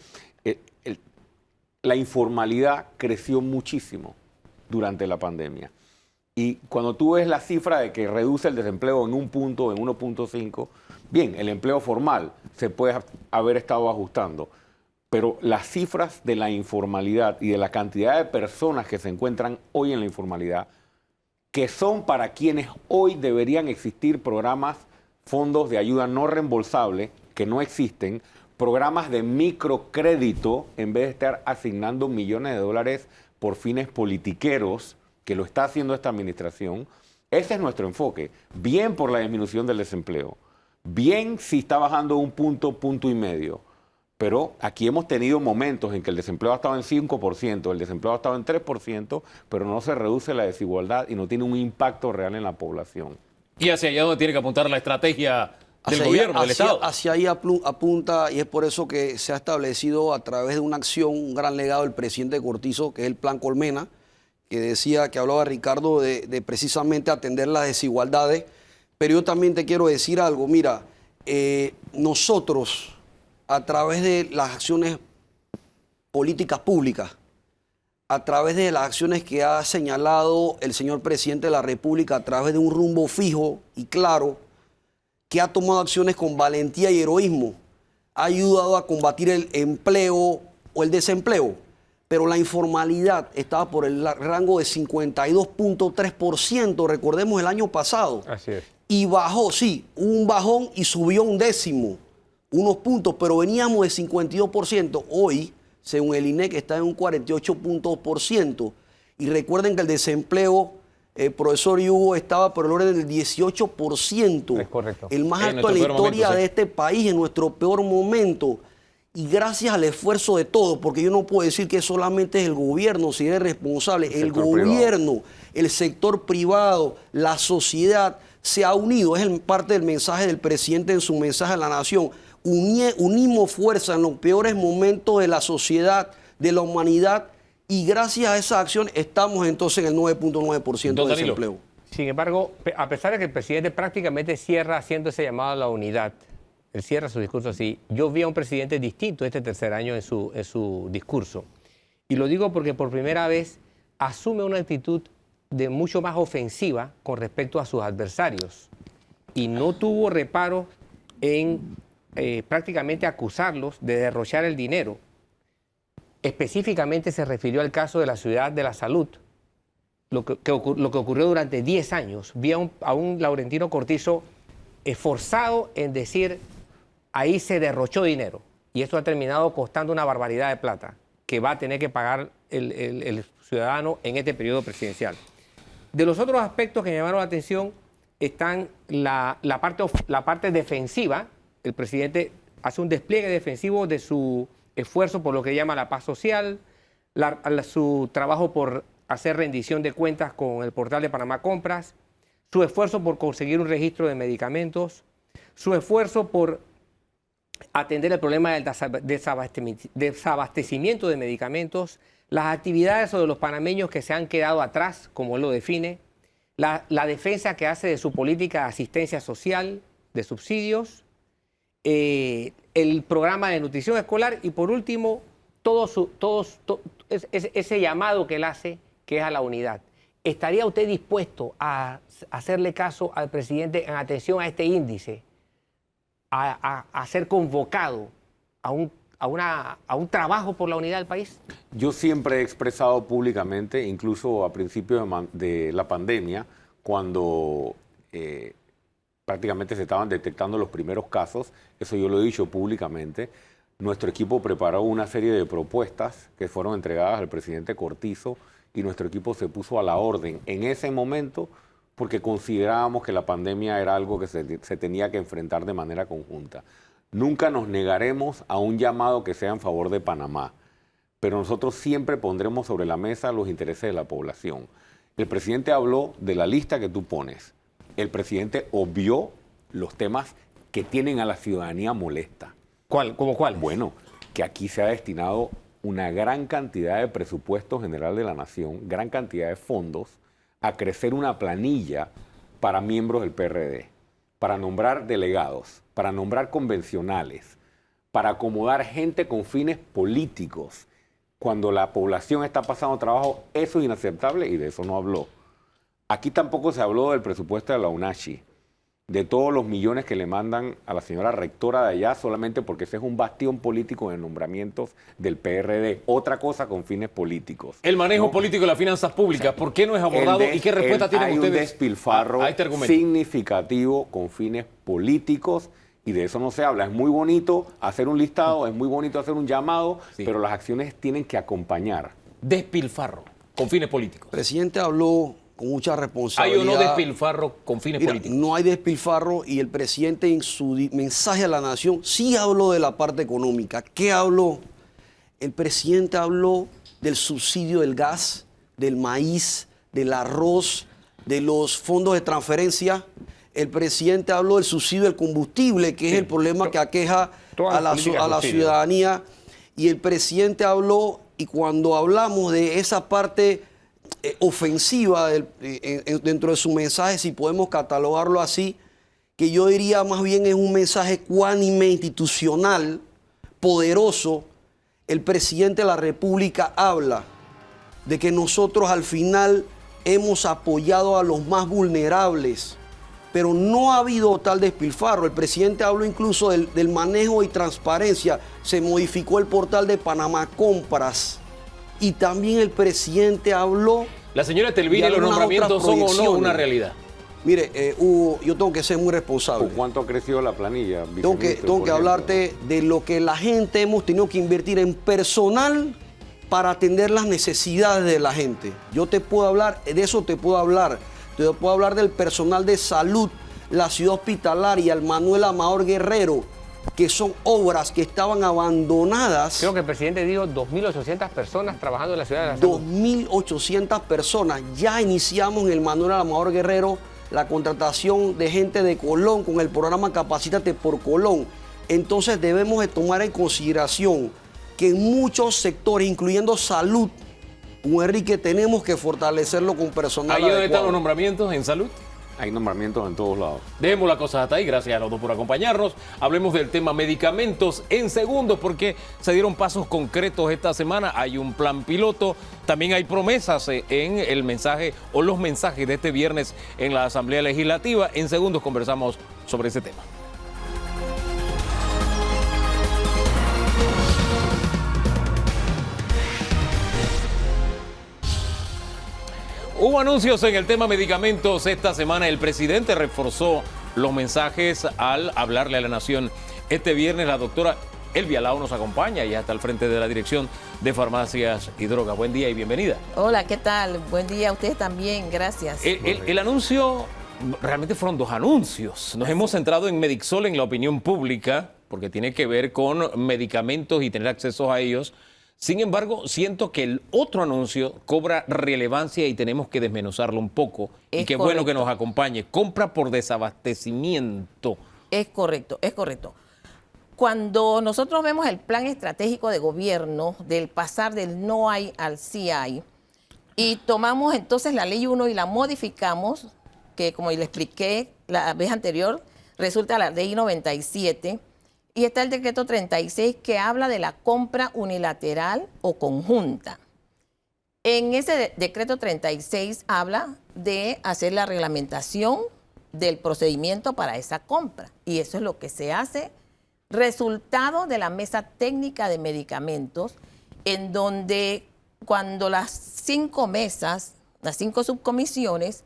la informalidad creció muchísimo durante la pandemia. Y cuando tú ves la cifra de que reduce el desempleo en 1 punto, en 1.5, bien, el empleo formal se puede haber estado ajustando, pero las cifras de la informalidad y de la cantidad de personas que se encuentran hoy en la informalidad, que son para quienes hoy deberían existir programas, fondos de ayuda no reembolsable, que no existen, programas de microcrédito, en vez de estar asignando millones de dólares por fines politiqueros, que lo está haciendo esta administración. Ese es nuestro enfoque. Bien por la disminución del desempleo. Bien si está bajando 1 punto, 1,5 puntos. Pero aquí hemos tenido momentos en que el desempleo ha estado en 5%, el desempleo ha estado en 3%, pero no se reduce la desigualdad y no tiene un impacto real en la población. Y hacia allá donde tiene que apuntar la estrategia del gobierno, del Estado. Hacia ahí apunta, y es por eso que se ha establecido a través de una acción, un gran legado del presidente Cortizo, que es el Plan Colmena, que decía, que hablaba Ricardo de precisamente atender las desigualdades. Pero yo también te quiero decir algo. Mira, nosotros, a través de las acciones políticas públicas, a través de las acciones que ha señalado el señor presidente de la República, a través de un rumbo fijo y claro, que ha tomado acciones con valentía y heroísmo, ha ayudado a combatir el empleo o el desempleo. Pero la informalidad estaba por el rango de 52.3%, recordemos el año pasado. Así es. Y bajó, sí, hubo un bajón y subió 1 décimo, unos puntos, pero veníamos de 52%. Hoy, según el INEC, está en un 48.2%. Y recuerden que el desempleo, profesor Hugo, estaba por el orden del 18%. Es correcto. El más En alto en la nuestro peor historia momento, sí. de este país, en nuestro peor momento. Y gracias al esfuerzo de todos, porque yo no puedo decir que solamente es el gobierno, si es responsable, el gobierno, el sector privado, la sociedad se ha unido. Es parte del mensaje del presidente en su mensaje a la nación. Unimos fuerza en los peores momentos de la sociedad, de la humanidad, y gracias a esa acción estamos entonces en el 9.9% de desempleo. Sin embargo, a pesar de que el presidente prácticamente cierra haciendo ese llamado a la unidad, él cierra su discurso así. Yo vi a un presidente distinto este tercer año en su discurso. Y lo digo porque por primera vez asume una actitud de mucho más ofensiva con respecto a sus adversarios. Y no tuvo reparo en prácticamente acusarlos de derrochar el dinero. Específicamente se refirió al caso de la Ciudad de la Salud, lo que ocurrió durante 10 años. Vi a un Laurentino Cortizo esforzado en decir: ahí se derrochó dinero y esto ha terminado costando una barbaridad de plata que va a tener que pagar el ciudadano en este periodo presidencial. De los otros aspectos que me llamaron la atención están la parte defensiva. El presidente hace un despliegue defensivo de su esfuerzo por lo que llama la paz social, su trabajo por hacer rendición de cuentas con el portal de Panamá Compras, su esfuerzo por conseguir un registro de medicamentos, su esfuerzo por atender el problema del desabastecimiento de medicamentos, las actividades de los panameños que se han quedado atrás, como él lo define, la defensa que hace de su política de asistencia social, de subsidios, el programa de nutrición escolar y por último, ese llamado que él hace, que es a la unidad. ¿Estaría usted dispuesto a hacerle caso al presidente en atención a este índice, a ser convocado a un trabajo por la unidad del país? Yo siempre he expresado públicamente, incluso a principios de la pandemia, cuando prácticamente se estaban detectando los primeros casos, eso yo lo he dicho públicamente, nuestro equipo preparó una serie de propuestas que fueron entregadas al presidente Cortizo y nuestro equipo se puso a la orden en ese momento porque considerábamos que la pandemia era algo que se tenía que enfrentar de manera conjunta. Nunca nos negaremos a un llamado que sea en favor de Panamá, pero nosotros siempre pondremos sobre la mesa los intereses de la población. El presidente habló de la lista que tú pones. El presidente obvió los temas que tienen a la ciudadanía molesta. ¿Cómo cuál? Bueno, que aquí se ha destinado una gran cantidad de presupuesto general de la nación, gran cantidad de fondos, a crecer una planilla para miembros del PRD, para nombrar delegados, para nombrar convencionales, para acomodar gente con fines políticos. Cuando la población está pasando trabajo, eso es inaceptable y de eso no habló. Aquí tampoco se habló del presupuesto de la UNACHI, de todos los millones que le mandan a la señora rectora de allá solamente porque ese es un bastión político de nombramientos del PRD. Otra cosa con fines políticos. El manejo político de las finanzas públicas, ¿por qué no es abordado y qué respuesta tienen ustedes Hay un despilfarro a este argumento significativo con fines políticos y de eso no se habla. Es muy bonito hacer un listado, es muy bonito hacer un llamado, Sí. pero las acciones tienen que acompañar. Despilfarro con fines políticos. El presidente habló con mucha ¿Hay responsabilidad. o no despilfarro con fines Mira, políticos? no hay despilfarro y el presidente en su mensaje a la nación sí habló de la parte económica. ¿Qué habló? El presidente habló del subsidio del gas, del maíz, del arroz, de los fondos de transferencia. El presidente habló del subsidio del combustible, que es el problema que aqueja Todas a las políticas a la subsidio. ciudadanía. Y el presidente habló, y cuando hablamos de esa parte ofensiva dentro de su mensaje, si podemos catalogarlo así, que yo diría más bien es un mensaje cuánime institucional, poderoso. El presidente de la República habla de que nosotros al final hemos apoyado a los más vulnerables, pero no ha habido tal despilfarro. El presidente habló incluso del manejo y transparencia. Se modificó el portal de Panamá Compras. Y también el presidente habló... La señora Telvini, de ¿los algunas nombramientos otras son o no proyecciones. una realidad? Mire, Hugo, yo tengo que ser muy responsable. ¿Con cuánto ha crecido la planilla? Tengo que viceministro, por ejemplo? hablarte de lo que la gente hemos tenido que invertir en personal para atender las necesidades de la gente. Yo te puedo hablar, de eso te puedo hablar. Te puedo hablar del personal de salud, la ciudad hospitalaria, el Manuel Amador Guerrero, que son obras que estaban abandonadas. Creo que el presidente dijo 2.800 personas trabajando en la ciudad de la salud. 2.800 personas. Ya iniciamos en el Manuel Amador Guerrero la contratación de gente de Colón con el programa Capacítate por Colón. Entonces debemos de tomar en consideración que en muchos sectores, incluyendo salud, Enrique, tenemos que fortalecerlo con personal ¿Ahí donde están adecuado. los nombramientos en salud? Hay nombramientos en todos lados. Dejemos las cosas hasta ahí. Gracias a los dos por acompañarnos. Hablemos del tema medicamentos en segundos porque se dieron pasos concretos esta semana. Hay un plan piloto. También hay promesas en el mensaje o los mensajes de este viernes en la Asamblea Legislativa. En segundos conversamos sobre ese tema. Hubo anuncios en el tema medicamentos esta semana. El presidente reforzó los mensajes al hablarle a la nación. Este viernes la doctora Elvia Lao nos acompaña, ya está al frente de la Dirección de Farmacias y Drogas. Buen día y bienvenida. Hola, ¿qué tal? Buen día a ustedes también, gracias. El anuncio, realmente fueron dos anuncios. Nos hemos centrado en Medixol en la opinión pública, porque tiene que ver con medicamentos y tener acceso a ellos. Sin embargo, siento que el otro anuncio cobra relevancia y tenemos que desmenuzarlo un poco. Y Es qué bueno que correcto. nos acompañe. Compra por desabastecimiento. Es correcto, es correcto. Cuando nosotros vemos el plan estratégico de gobierno del pasar del no hay al sí hay, y tomamos entonces la ley 1 y la modificamos, que como le expliqué la vez anterior, resulta la ley 97, y está el decreto 36 que habla de la compra unilateral o conjunta. En ese decreto 36 habla de hacer la reglamentación del procedimiento para esa compra, y eso es lo que se hace, resultado de la mesa técnica de medicamentos, en donde cuando las 5 mesas, las 5 subcomisiones,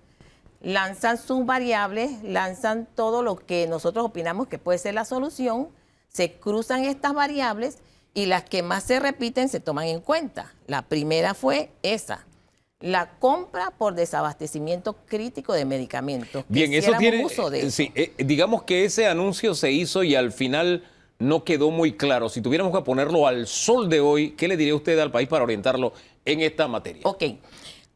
lanzan sus variables, lanzan todo lo que nosotros opinamos que puede ser la solución, se cruzan estas variables y las que más se repiten se toman en cuenta. La primera fue esa, la compra por desabastecimiento crítico de medicamentos. Bien, eso tiene, uso de eso. sí, digamos que ese anuncio se hizo y al final no quedó muy claro. Si tuviéramos que ponerlo al sol de hoy, ¿qué le diría usted al país para orientarlo en esta materia? Ok,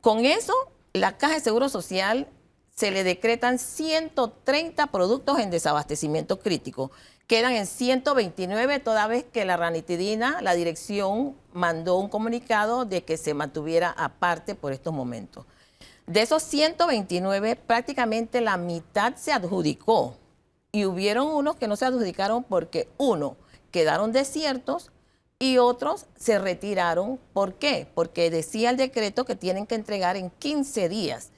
con eso la Caja de Seguro Social se le decretan 130 productos en desabastecimiento crítico. Quedan en 129 toda vez que la ranitidina, la dirección mandó un comunicado de que se mantuviera aparte por estos momentos. De esos 129, prácticamente la mitad se adjudicó y hubieron unos que no se adjudicaron porque, uno, quedaron desiertos y otros se retiraron. ¿Por qué? Porque decía el decreto que tienen que entregar en 15 días.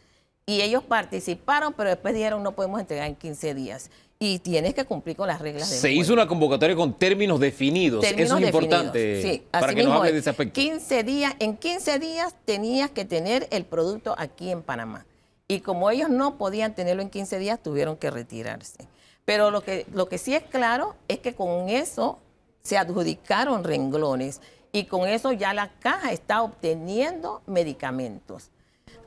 Y ellos participaron, pero después dijeron no podemos entregar en 15 días. Y tienes que cumplir con las reglas del Se juego. hizo una convocatoria con términos definidos. Eso es importante, sí, para así que nos mismo hable es. de ese aspecto. 15 días, en 15 días tenías que tener el producto aquí en Panamá. Y como ellos no podían tenerlo en 15 días, tuvieron que retirarse. Pero lo que sí es claro es que con eso se adjudicaron renglones y con eso ya la caja está obteniendo medicamentos.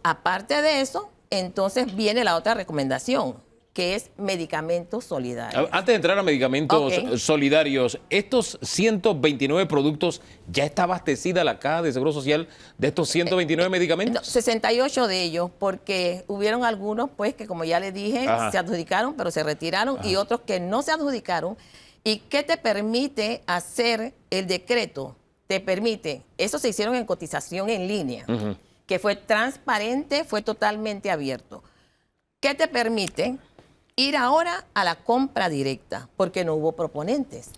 Aparte de eso, entonces viene la otra recomendación, que es medicamentos solidarios. Antes de entrar a medicamentos solidarios, estos 129 productos, ¿ya está abastecida la Caja de Seguro Social de estos 129 medicamentos? No, 68 de ellos, porque hubieron algunos, pues, que como ya les dije, Ajá. se adjudicaron, pero se retiraron, y otros que no se adjudicaron. ¿Y qué te permite hacer el decreto? Te permite, eso se hicieron en cotización en línea, que fue transparente, fue totalmente abierto. ¿Qué te permite? Ir ahora a la compra directa, porque no hubo proponentes.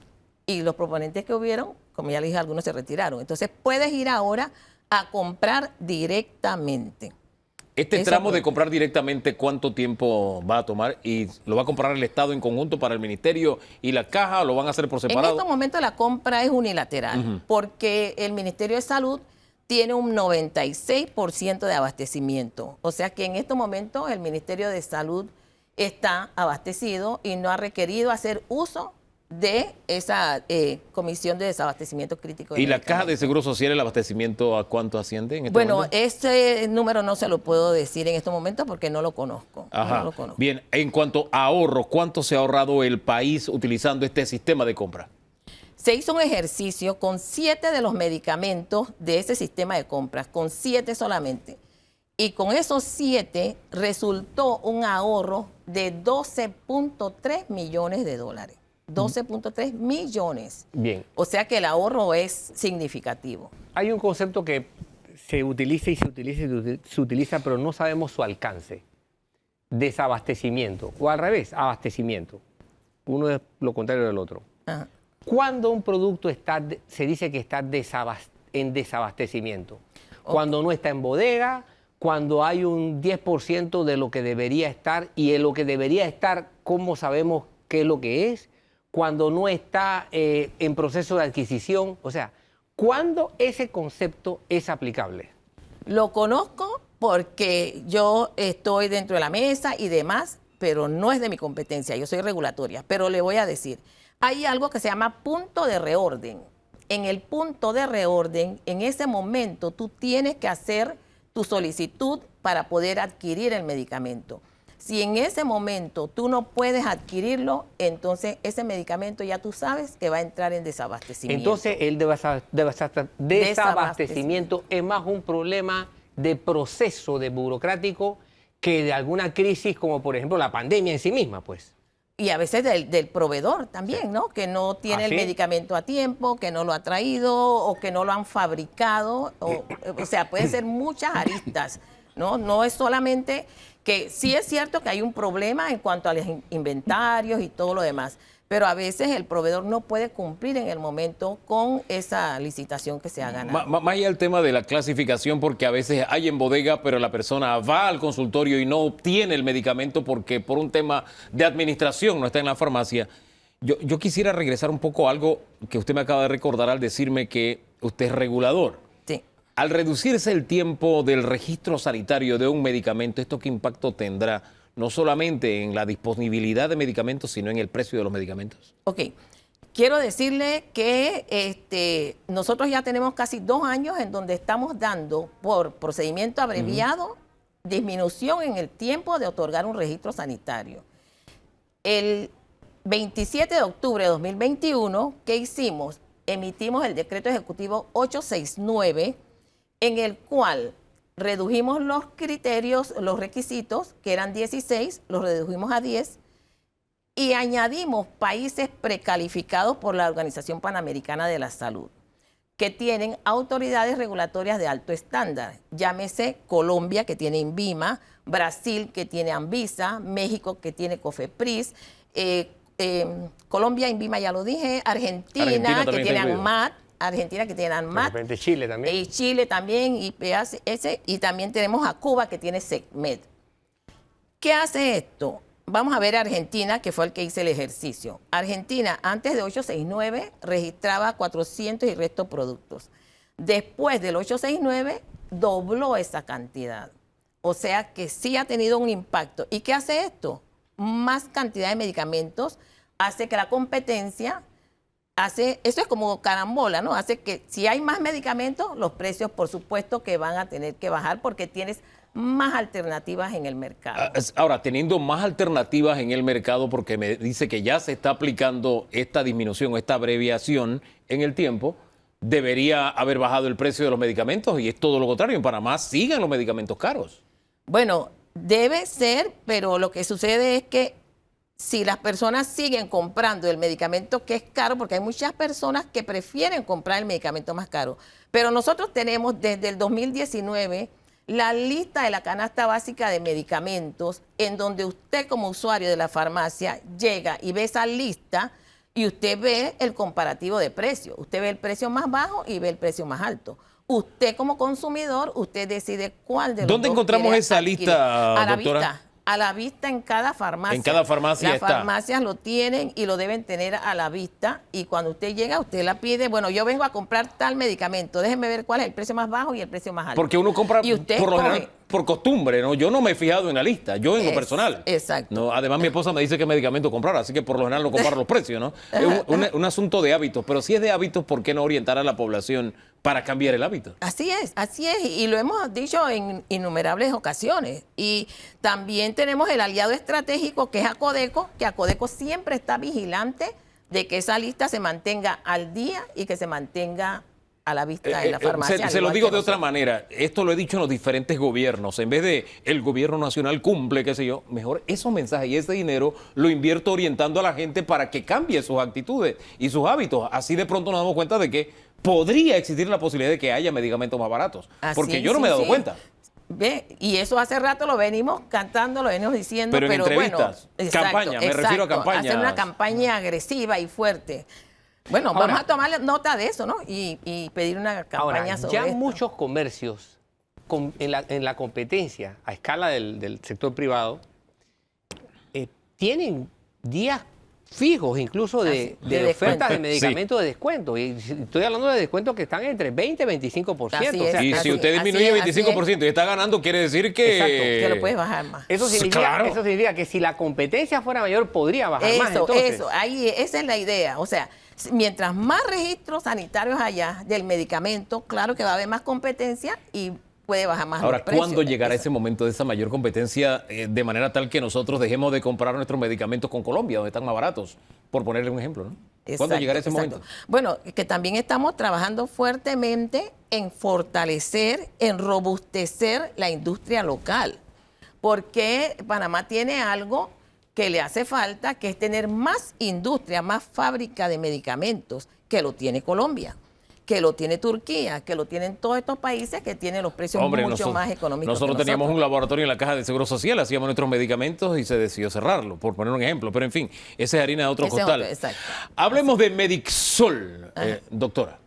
Y los proponentes que hubieron, como ya les dije, algunos se retiraron. Entonces puedes ir ahora a comprar directamente. Este Ese tramo de producto. comprar directamente, ¿cuánto tiempo va a tomar? ¿Y lo va a comprar el Estado en conjunto para el Ministerio y la Caja o lo van a hacer por En separado? estos momentos la compra es unilateral, porque el Ministerio de Salud tiene un 96% de abastecimiento. O sea que en estos momentos el Ministerio de Salud está abastecido y no ha requerido hacer uso de esa comisión de desabastecimiento crítico. ¿Y la Caja de Seguro Social, el abastecimiento, a cuánto asciende en este Bueno, momento? ese número no se lo puedo decir en estos momentos porque no lo conozco. Ajá. No lo conozco. Bien, en cuanto a ahorro, ¿cuánto se ha ahorrado el país utilizando este sistema de compra? Se hizo un ejercicio con 7 de los medicamentos de ese sistema de compras, con 7 solamente. Y con esos 7 resultó un ahorro de 12.3 millones de dólares. 12.3 millones. Bien. O sea que el ahorro es significativo. Hay un concepto que se utiliza y se utiliza y se utiliza, pero no sabemos su alcance. Desabastecimiento. O al revés, abastecimiento. Uno es lo contrario del otro. Ajá. ¿Cuándo un producto se dice que está en desabastecimiento? Cuando no está en bodega, cuando hay un 10% de lo que debería estar, y en lo que debería estar, ¿cómo sabemos qué es lo que es? Cuando no está en proceso de adquisición. O sea, ¿cuándo ese concepto es aplicable? Lo conozco porque yo estoy dentro de la mesa y demás, pero no es de mi competencia, yo soy regulatoria. Pero le voy a decir, hay algo que se llama punto de reorden. En el punto de reorden, en ese momento, tú tienes que hacer tu solicitud para poder adquirir el medicamento. Si en ese momento tú no puedes adquirirlo, entonces ese medicamento ya tú sabes que va a entrar en desabastecimiento. Entonces, el desabastecimiento es más un problema de proceso de burocrático que de alguna crisis como, por ejemplo, la pandemia en sí misma, pues. y a veces del proveedor también, ¿no? Que no tiene el ¿sí? medicamento a tiempo, que no lo ha traído o que no lo han fabricado. O sea, pueden ser muchas aristas, ¿no? No es solamente que sí es cierto que hay un problema en cuanto a los inventarios y todo lo demás, pero a veces el proveedor no puede cumplir en el momento con esa licitación que se ha ganado. Más allá del tema de la clasificación, porque a veces hay en bodega, pero la persona va al consultorio y no obtiene el medicamento porque por un tema de administración no está en la farmacia. Yo quisiera regresar un poco a algo que usted me acaba de recordar al decirme que usted es regulador. Sí. Al reducirse el tiempo del registro sanitario de un medicamento, ¿esto qué impacto tendrá? No solamente en la disponibilidad de medicamentos, sino en el precio de los medicamentos. Ok. Quiero decirle que nosotros ya tenemos casi 2 años en donde estamos dando por procedimiento abreviado disminución en el tiempo de otorgar un registro sanitario. El 27 de octubre de 2021, ¿qué hicimos? Emitimos el decreto ejecutivo 869, en el cual redujimos los criterios, los requisitos, que eran 16, los redujimos a 10, y añadimos países precalificados por la Organización Panamericana de la Salud, que tienen autoridades regulatorias de alto estándar. Llámese Colombia, que tiene INVIMA, Brasil, que tiene ANVISA, México, que tiene COFEPRIS, Colombia, INVIMA, ya lo dije, Argentina que tiene ANMAT, De repente Chile también. Y Chile también, IPAS, y también tenemos a Cuba que tiene SECMED. ¿Qué hace esto? Vamos a ver a Argentina, que fue el que hice el ejercicio. Argentina, antes de 869, registraba 400 y resto productos. Después del 869, dobló esa cantidad. O sea que sí ha tenido un impacto. ¿Y qué hace esto? Más cantidad de medicamentos, hace que la competencia... eso es como carambola, ¿no? Hace que si hay más medicamentos, los precios por supuesto que van a tener que bajar porque tienes más alternativas en el mercado. Ahora, teniendo más alternativas en el mercado, porque me dice que ya se está aplicando esta disminución, esta abreviación en el tiempo, debería haber bajado el precio de los medicamentos y es todo lo contrario. En Panamá siguen los medicamentos caros. Bueno, debe ser, pero lo que sucede es que si las personas siguen comprando el medicamento que es caro, porque hay muchas personas que prefieren comprar el medicamento más caro, pero nosotros tenemos desde el 2019 la lista de la canasta básica de medicamentos en donde usted como usuario de la farmacia llega y ve esa lista y usted ve el comparativo de precios. Usted ve el precio más bajo y ve el precio más alto. Usted como consumidor, usted decide cuál de los ¿Dónde dos encontramos quiere esa adquirir. lista, A la doctora? vista. A la vista en cada farmacia. En cada farmacia Las está. farmacias lo tienen y lo deben tener a la vista. Y cuando usted llega, usted la pide. Bueno, yo vengo a comprar tal medicamento. Déjenme ver cuál es el precio más bajo y el precio más alto. Porque uno compra y usted por lo escoge. general por costumbre, ¿no? Yo no me he fijado en la lista, yo en lo personal. Exacto. No, además, mi esposa me dice qué medicamento comprar, así que por lo general no comparo los precios, ¿no? Es un asunto de hábitos, pero si es de hábitos, ¿por qué no orientar a la población para cambiar el hábito? Así es, y lo hemos dicho en innumerables ocasiones. Y también tenemos el aliado estratégico que es Acodeco, que Acodeco siempre está vigilante de que esa lista se mantenga al día y que se mantenga a la vista en la farmacia. Se lo digo de otra manera, esto lo he dicho en los diferentes gobiernos, en vez de el gobierno nacional cumple, qué sé yo, mejor esos mensajes y ese dinero lo invierto orientando a la gente para que cambie sus actitudes y sus hábitos. Así de pronto nos damos cuenta de que podría existir la posibilidad de que haya medicamentos más baratos, porque yo no me he dado cuenta. Ve, y eso hace rato lo venimos cantando, lo venimos diciendo, pero en entrevistas, bueno, campaña, me refiero a campañas. Hacer una campaña agresiva y fuerte. Bueno, Ahora, vamos a tomar nota de eso, ¿no? Y pedir una campaña sobre ya esto. muchos comercios en la competencia a escala del sector privado tienen días fijos incluso de ofertas de medicamentos de descuento. Y estoy hablando de descuentos que están entre 20 y 25%. Así es, o sea, Y si usted disminuye 25% y está ganando, quiere decir que... Exacto, que lo puedes bajar más. eso significa que si la competencia fuera mayor, podría bajar más. Entonces. Esa es la idea. O sea, mientras más registros sanitarios haya del medicamento, claro que va a haber más competencia y puede bajar más Ahora, los precios. ¿cuándo llegará ese momento de esa mayor competencia de manera tal que nosotros dejemos de comprar nuestros medicamentos con Colombia, donde están más baratos? Por ponerle un ejemplo, ¿no? ¿Cuándo llegará ese momento? Bueno, que también estamos trabajando fuertemente en fortalecer, en robustecer la industria local, porque Panamá tiene algo que le hace falta, que es tener más industria, más fábrica de medicamentos, que lo tiene Colombia, que lo tiene Turquía, que lo tienen todos estos países que tienen los precios mucho más económicos. Nosotros que teníamos un laboratorio en la Caja de Seguro Social, hacíamos nuestros medicamentos y se decidió cerrarlo, por poner un ejemplo. Pero en fin, esa es harina de otro Ese es costal. otro, exacto. Hablemos de Medixol, doctora.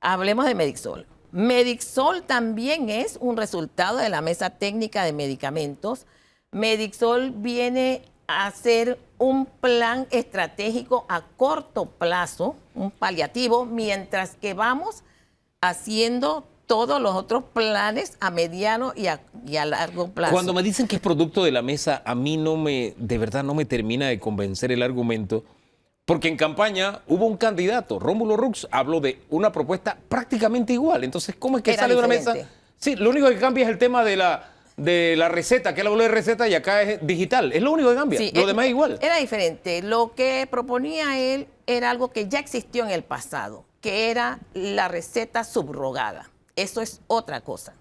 Hablemos de Medixol. Medixol también es un resultado de la mesa técnica de medicamentos. Medixol viene a hacer un plan estratégico a corto plazo, un paliativo, mientras que vamos haciendo todos los otros planes a mediano y a largo plazo. Cuando me dicen que es producto de la mesa, a mí de verdad no me termina de convencer el argumento, porque en campaña hubo un candidato, Rómulo Rux, habló de una propuesta prácticamente igual. Entonces, ¿cómo es que Era sale de una diferente. mesa? Sí, lo único que cambia es el tema de la receta, que él habló de receta y acá es digital. Es lo único que cambia. Sí, Lo demás es igual. Era diferente. Lo que proponía él era algo que ya existió en el pasado, que era la receta subrogada. Eso es otra cosa.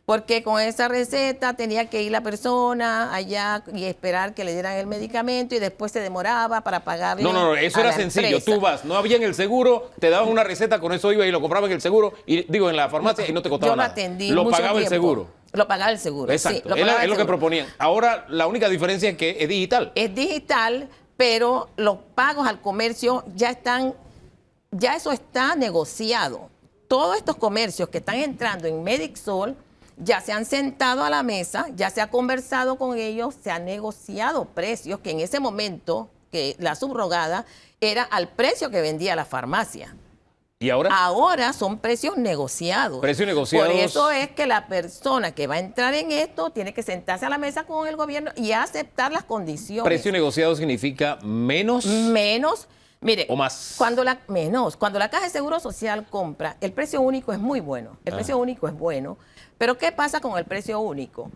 Porque con esa receta tenía que ir la persona allá y esperar que le dieran el medicamento y después se demoraba para pagarle. No, eso a era la sencillo. empresa. Tú vas, no había en el seguro, te daban una receta, con eso ibas y lo comprabas en el seguro, y digo, en la farmacia y no te costaba Yo lo nada. atendí Lo mucho pagaba el tiempo. seguro. Lo pagaba el seguro. Exacto. Sí, lo pagaba Es el lo que seguro. proponían. Ahora, la única diferencia es que es digital. Es digital, pero los pagos al comercio ya eso está negociado. Todos estos comercios que están entrando en Medixol ya se han sentado a la mesa, ya se ha conversado con ellos, se han negociado precios que en ese momento, que la subrogada era al precio que vendía la farmacia. ¿Y ahora? Ahora son precios negociados. Precios negociados. Por eso es que la persona que va a entrar en esto tiene que sentarse a la mesa con el gobierno y aceptar las condiciones. Precio negociado significa menos. Menos, mire, ¿O más? Cuando la Caja de Seguro Social compra, el precio único es muy bueno. El precio único es bueno. Pero ¿qué pasa con el precio único?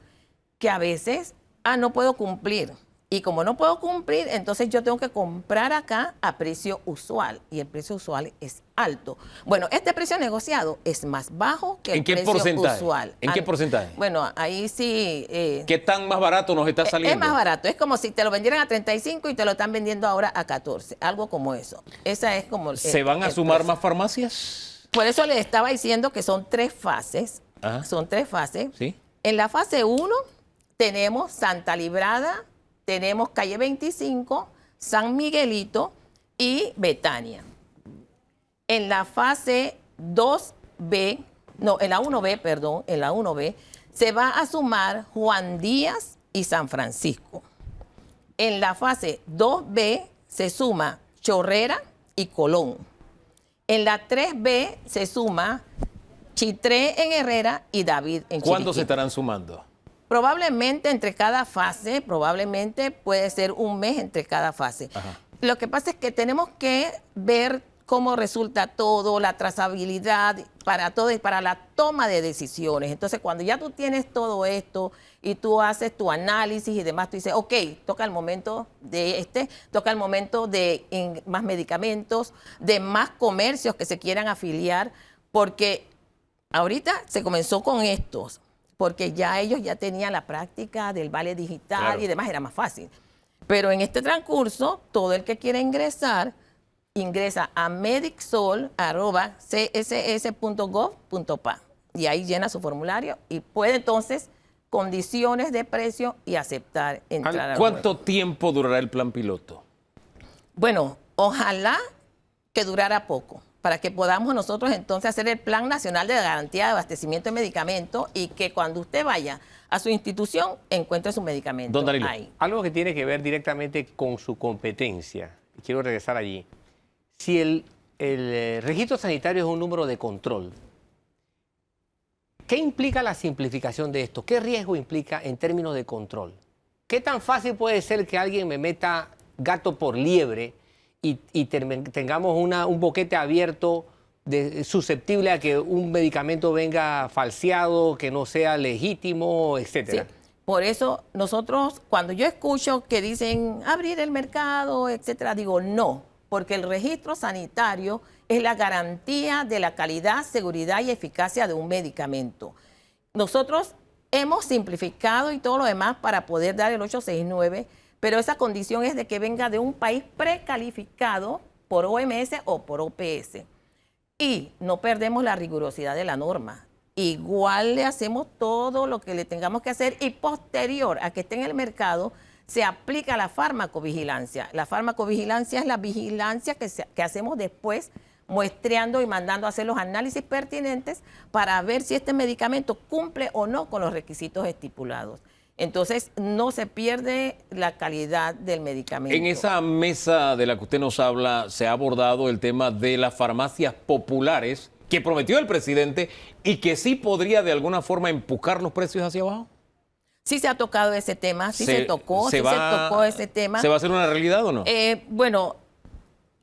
Que a veces, no puedo cumplir. Y como no puedo cumplir, entonces yo tengo que comprar acá a precio usual. Y el precio usual es alto. Bueno, este precio negociado es más bajo que el precio usual. ¿En qué porcentaje? Bueno, ahí sí. ¿Qué tan más barato nos está saliendo? Es más barato. Es como si te lo vendieran a 35 y te lo están vendiendo ahora a 14. Algo como eso. Esa es como ¿Se van a el sumar precio. más farmacias? Por eso les estaba diciendo que son 3 fases. Ajá. Son 3 fases. Sí. En la fase 1 tenemos Santa Librada, tenemos Calle 25, San Miguelito y Betania. En la fase 2B, no, en la 1B, perdón, en la 1B, se va a sumar Juan Díaz y San Francisco. En la fase 2B se suma Chorrera y Colón. En la 3B se suma Chitré en Herrera y David en ¿Cuándo se Chiriquí. estarán sumando? Probablemente entre cada fase, probablemente puede ser un mes entre cada fase. Ajá. Lo que pasa es que tenemos que ver cómo resulta todo, la trazabilidad para todo y para la toma de decisiones. Entonces, cuando ya tú tienes todo esto y tú haces tu análisis y demás, tú dices, ok, toca el momento toca el momento de más medicamentos, de más comercios que se quieran afiliar, porque ahorita se comenzó con estos, porque ya ellos ya tenían la práctica del vale digital Claro. y demás, era más fácil. Pero en este transcurso, todo el que quiera ingresar, ingresa a medixol@css.gov.pa y ahí llena su formulario y puede entonces condiciones de precio y aceptar entrar al ¿Cuánto juego. tiempo durará el plan piloto? Bueno, ojalá que durara poco, para que podamos nosotros entonces hacer el Plan Nacional de Garantía de Abastecimiento de Medicamentos y que cuando usted vaya a su institución encuentre su medicamento Don Danilo. ahí. Algo que tiene que ver directamente con su competencia. Y quiero regresar allí. Si el registro sanitario es un número de control, ¿qué implica la simplificación de esto? ¿Qué riesgo implica en términos de control? ¿Qué tan fácil puede ser que alguien me meta gato por liebre y tengamos un boquete abierto susceptible a que un medicamento venga falseado, que no sea legítimo, etcétera? Sí. Por eso nosotros, cuando yo escucho que dicen abrir el mercado, etcétera, digo no, porque el registro sanitario es la garantía de la calidad, seguridad y eficacia de un medicamento. Nosotros hemos simplificado y todo lo demás para poder dar el 869, pero esa condición es de que venga de un país precalificado por OMS o por OPS. Y no perdemos la rigurosidad de la norma. Igual le hacemos todo lo que le tengamos que hacer y posterior a que esté en el mercado se aplica la farmacovigilancia. La farmacovigilancia es la vigilancia que hacemos después, muestreando y mandando a hacer los análisis pertinentes para ver si este medicamento cumple o no con los requisitos estipulados. Entonces, no se pierde la calidad del medicamento. En esa mesa de la que usted nos habla, se ha abordado el tema de las farmacias populares que prometió el presidente y que sí podría de alguna forma empujar los precios hacia abajo. Sí se ha tocado ese tema, se tocó ese tema. ¿Se va a hacer una realidad o no? Bueno,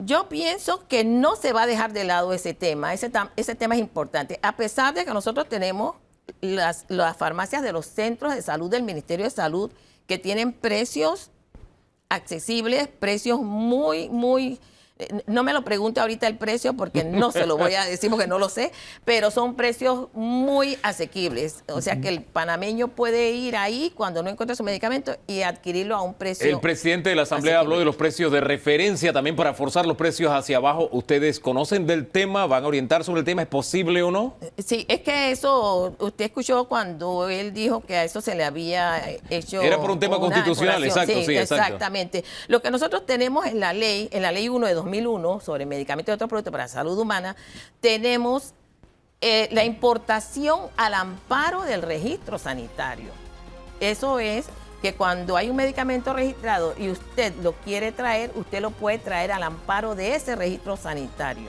yo pienso que no se va a dejar de lado ese tema. Ese tema es importante. A pesar de que nosotros tenemos las farmacias de los centros de salud del Ministerio de Salud que tienen precios accesibles, precios muy... No me lo pregunte ahorita el precio porque no se lo voy a decir porque no lo sé, pero son precios muy asequibles. O sea que el panameño puede ir ahí cuando no encuentra su medicamento y adquirirlo a un precio. El presidente de la Asamblea habló de los precios de referencia también para forzar los precios hacia abajo. ¿Ustedes conocen del tema? ¿Van a orientar sobre el tema? ¿Es posible o no? Sí, es que eso, usted escuchó cuando él dijo que a eso se le había hecho. Era por un tema constitucional, exacto, sí, exactamente. Lo que nosotros tenemos en la ley 1 de 2001 sobre medicamentos y otros productos para la salud humana, tenemos la importación al amparo del registro sanitario. Eso es que cuando hay un medicamento registrado y usted lo quiere traer, usted lo puede traer al amparo de ese registro sanitario.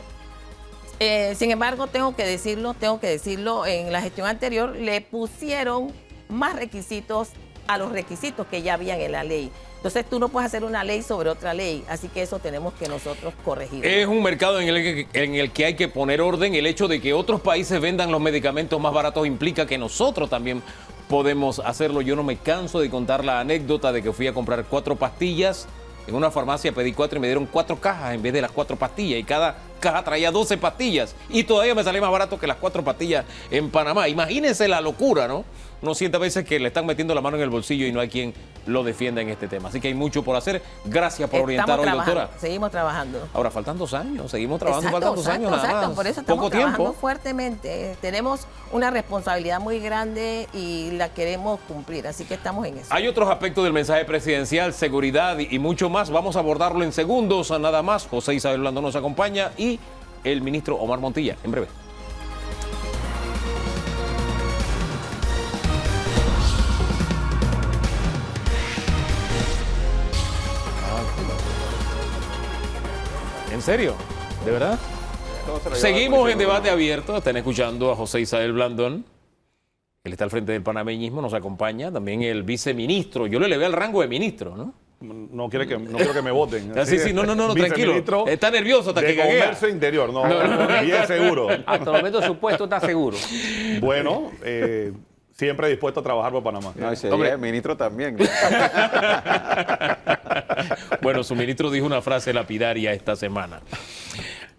Sin embargo, tengo que decirlo, en la gestión anterior le pusieron más requisitos a los requisitos que ya habían en la ley. Entonces tú no puedes hacer una ley sobre otra ley, así que eso tenemos que nosotros corregir. Es un mercado en el que hay que poner orden. El hecho de que otros países vendan los medicamentos más baratos implica que nosotros también podemos hacerlo. Yo no me canso de contar la anécdota de que fui a comprar 4 pastillas. En una farmacia pedí 4 y me dieron 4 cajas en vez de las 4 pastillas. Y cada caja traía 12 pastillas. Y todavía me sale más barato que las 4 pastillas en Panamá. Imagínense la locura, ¿no? Uno siente a veces que le están metiendo la mano en el bolsillo y no hay quien lo defienda en este tema. Así que hay mucho por hacer. Gracias por orientar hoy, doctora. Seguimos trabajando. Ahora, faltan 2 años. Seguimos trabajando, faltan 2 años nada más. Por eso estamos poco trabajando tiempo. fuertemente. Tenemos una responsabilidad muy grande y la queremos cumplir. Así que estamos en eso. Hay otros aspectos del mensaje presidencial, seguridad y mucho más. Vamos a abordarlo en segundos, nada más. José Isabel Blandón nos acompaña y el ministro Omar Montilla, en breve. ¿En serio? ¿De verdad? Seguimos en debate abierto. Están escuchando a José Isabel Blandón. Él está al frente del panameñismo, nos acompaña. También el viceministro. Yo le elevé al rango de ministro, ¿no? No quiero que me voten. Sí, no, tranquilo. Está nervioso hasta que de comercio interior, no, bien seguro. Hasta el momento su puesto está seguro. Bueno, siempre dispuesto a trabajar por Panamá. No, ese el ministro también. Bueno, su ministro dijo una frase lapidaria esta semana.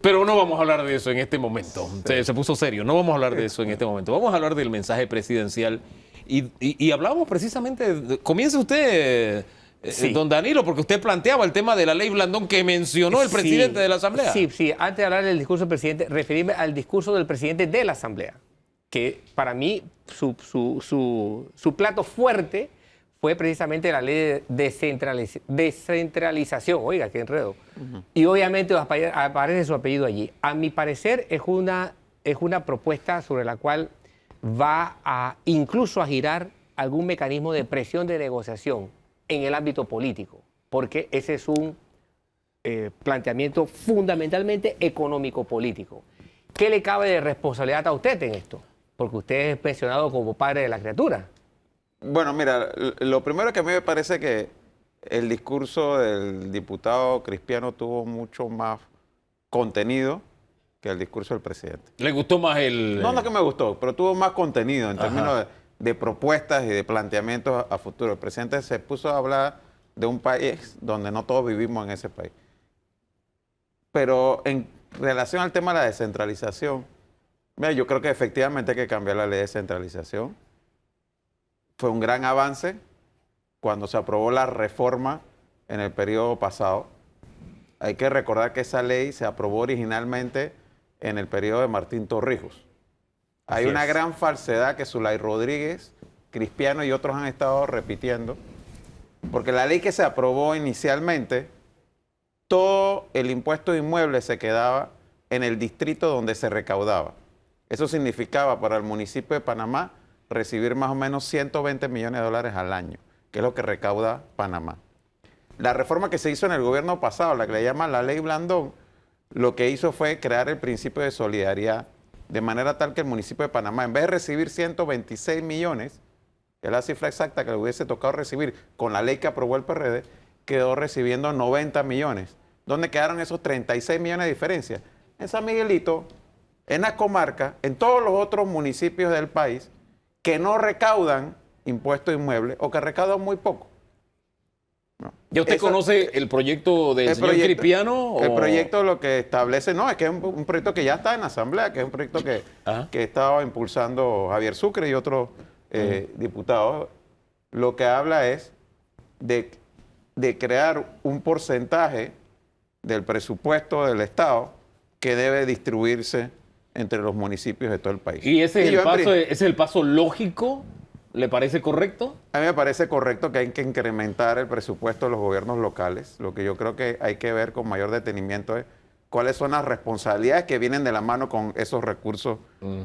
Pero no vamos a hablar de eso en este momento. Se puso serio. No vamos a hablar de eso en este momento. Vamos a hablar del mensaje presidencial. Y hablamos precisamente... Comience usted... Sí. Don Danilo, porque usted planteaba el tema de la ley Blandón que mencionó el presidente de la Asamblea. Sí. Antes de hablar del discurso del presidente, referirme al discurso del presidente de la Asamblea, que para mí su plato fuerte fue precisamente la ley de descentralización. Oiga, qué enredo. Y obviamente aparece su apellido allí. A mi parecer es una propuesta sobre la cual va incluso a girar algún mecanismo de presión de negociación en el ámbito político, porque ese es un planteamiento fundamentalmente económico-político. ¿Qué le cabe de responsabilidad a usted en esto? Porque usted es mencionado como padre de la criatura. Bueno, mira, lo primero que a mí me parece que el discurso del diputado Cristiano tuvo mucho más contenido que el discurso del presidente. ¿Le gustó más el...? No que me gustó, pero tuvo más contenido en términos de propuestas y de planteamientos a futuro. El presidente se puso a hablar de un país donde no todos vivimos en ese país. Pero en relación al tema de la descentralización, mira, yo creo que efectivamente hay que cambiar la ley de descentralización. Fue un gran avance cuando se aprobó la reforma en el periodo pasado. Hay que recordar que esa ley se aprobó originalmente en el periodo de Martín Torrijos. Hay Así una es. gran falsedad que Zulay Rodríguez, Cristiano y otros han estado repitiendo, porque la ley que se aprobó inicialmente, todo el impuesto de inmuebles se quedaba en el distrito donde se recaudaba. Eso significaba para el municipio de Panamá recibir más o menos 120 millones de dólares al año, que es lo que recauda Panamá. La reforma que se hizo en el gobierno pasado, la que le llaman la ley Blandón, lo que hizo fue crear el principio de solidaridad, de manera tal que el municipio de Panamá, en vez de recibir 126 millones, que es la cifra exacta que le hubiese tocado recibir con la ley que aprobó el PRD, quedó recibiendo 90 millones. ¿Dónde quedaron esos 36 millones de diferencia? En San Miguelito, en la comarca, en todos los otros municipios del país que no recaudan impuestos inmuebles o que recaudan muy poco. No. ¿Ya usted conoce el proyecto del señor Cristiano? El proyecto lo que establece, no, es que es un proyecto que ya está en la Asamblea, que es un proyecto que estaba impulsando Javier Sucre y otros diputados. Lo que habla es de crear un porcentaje del presupuesto del Estado que debe distribuirse entre los municipios de todo el país. ¿Y ese es el paso lógico? ¿Le parece correcto? A mí me parece correcto que hay que incrementar el presupuesto de los gobiernos locales. Lo que yo creo que hay que ver con mayor detenimiento es cuáles son las responsabilidades que vienen de la mano con esos recursos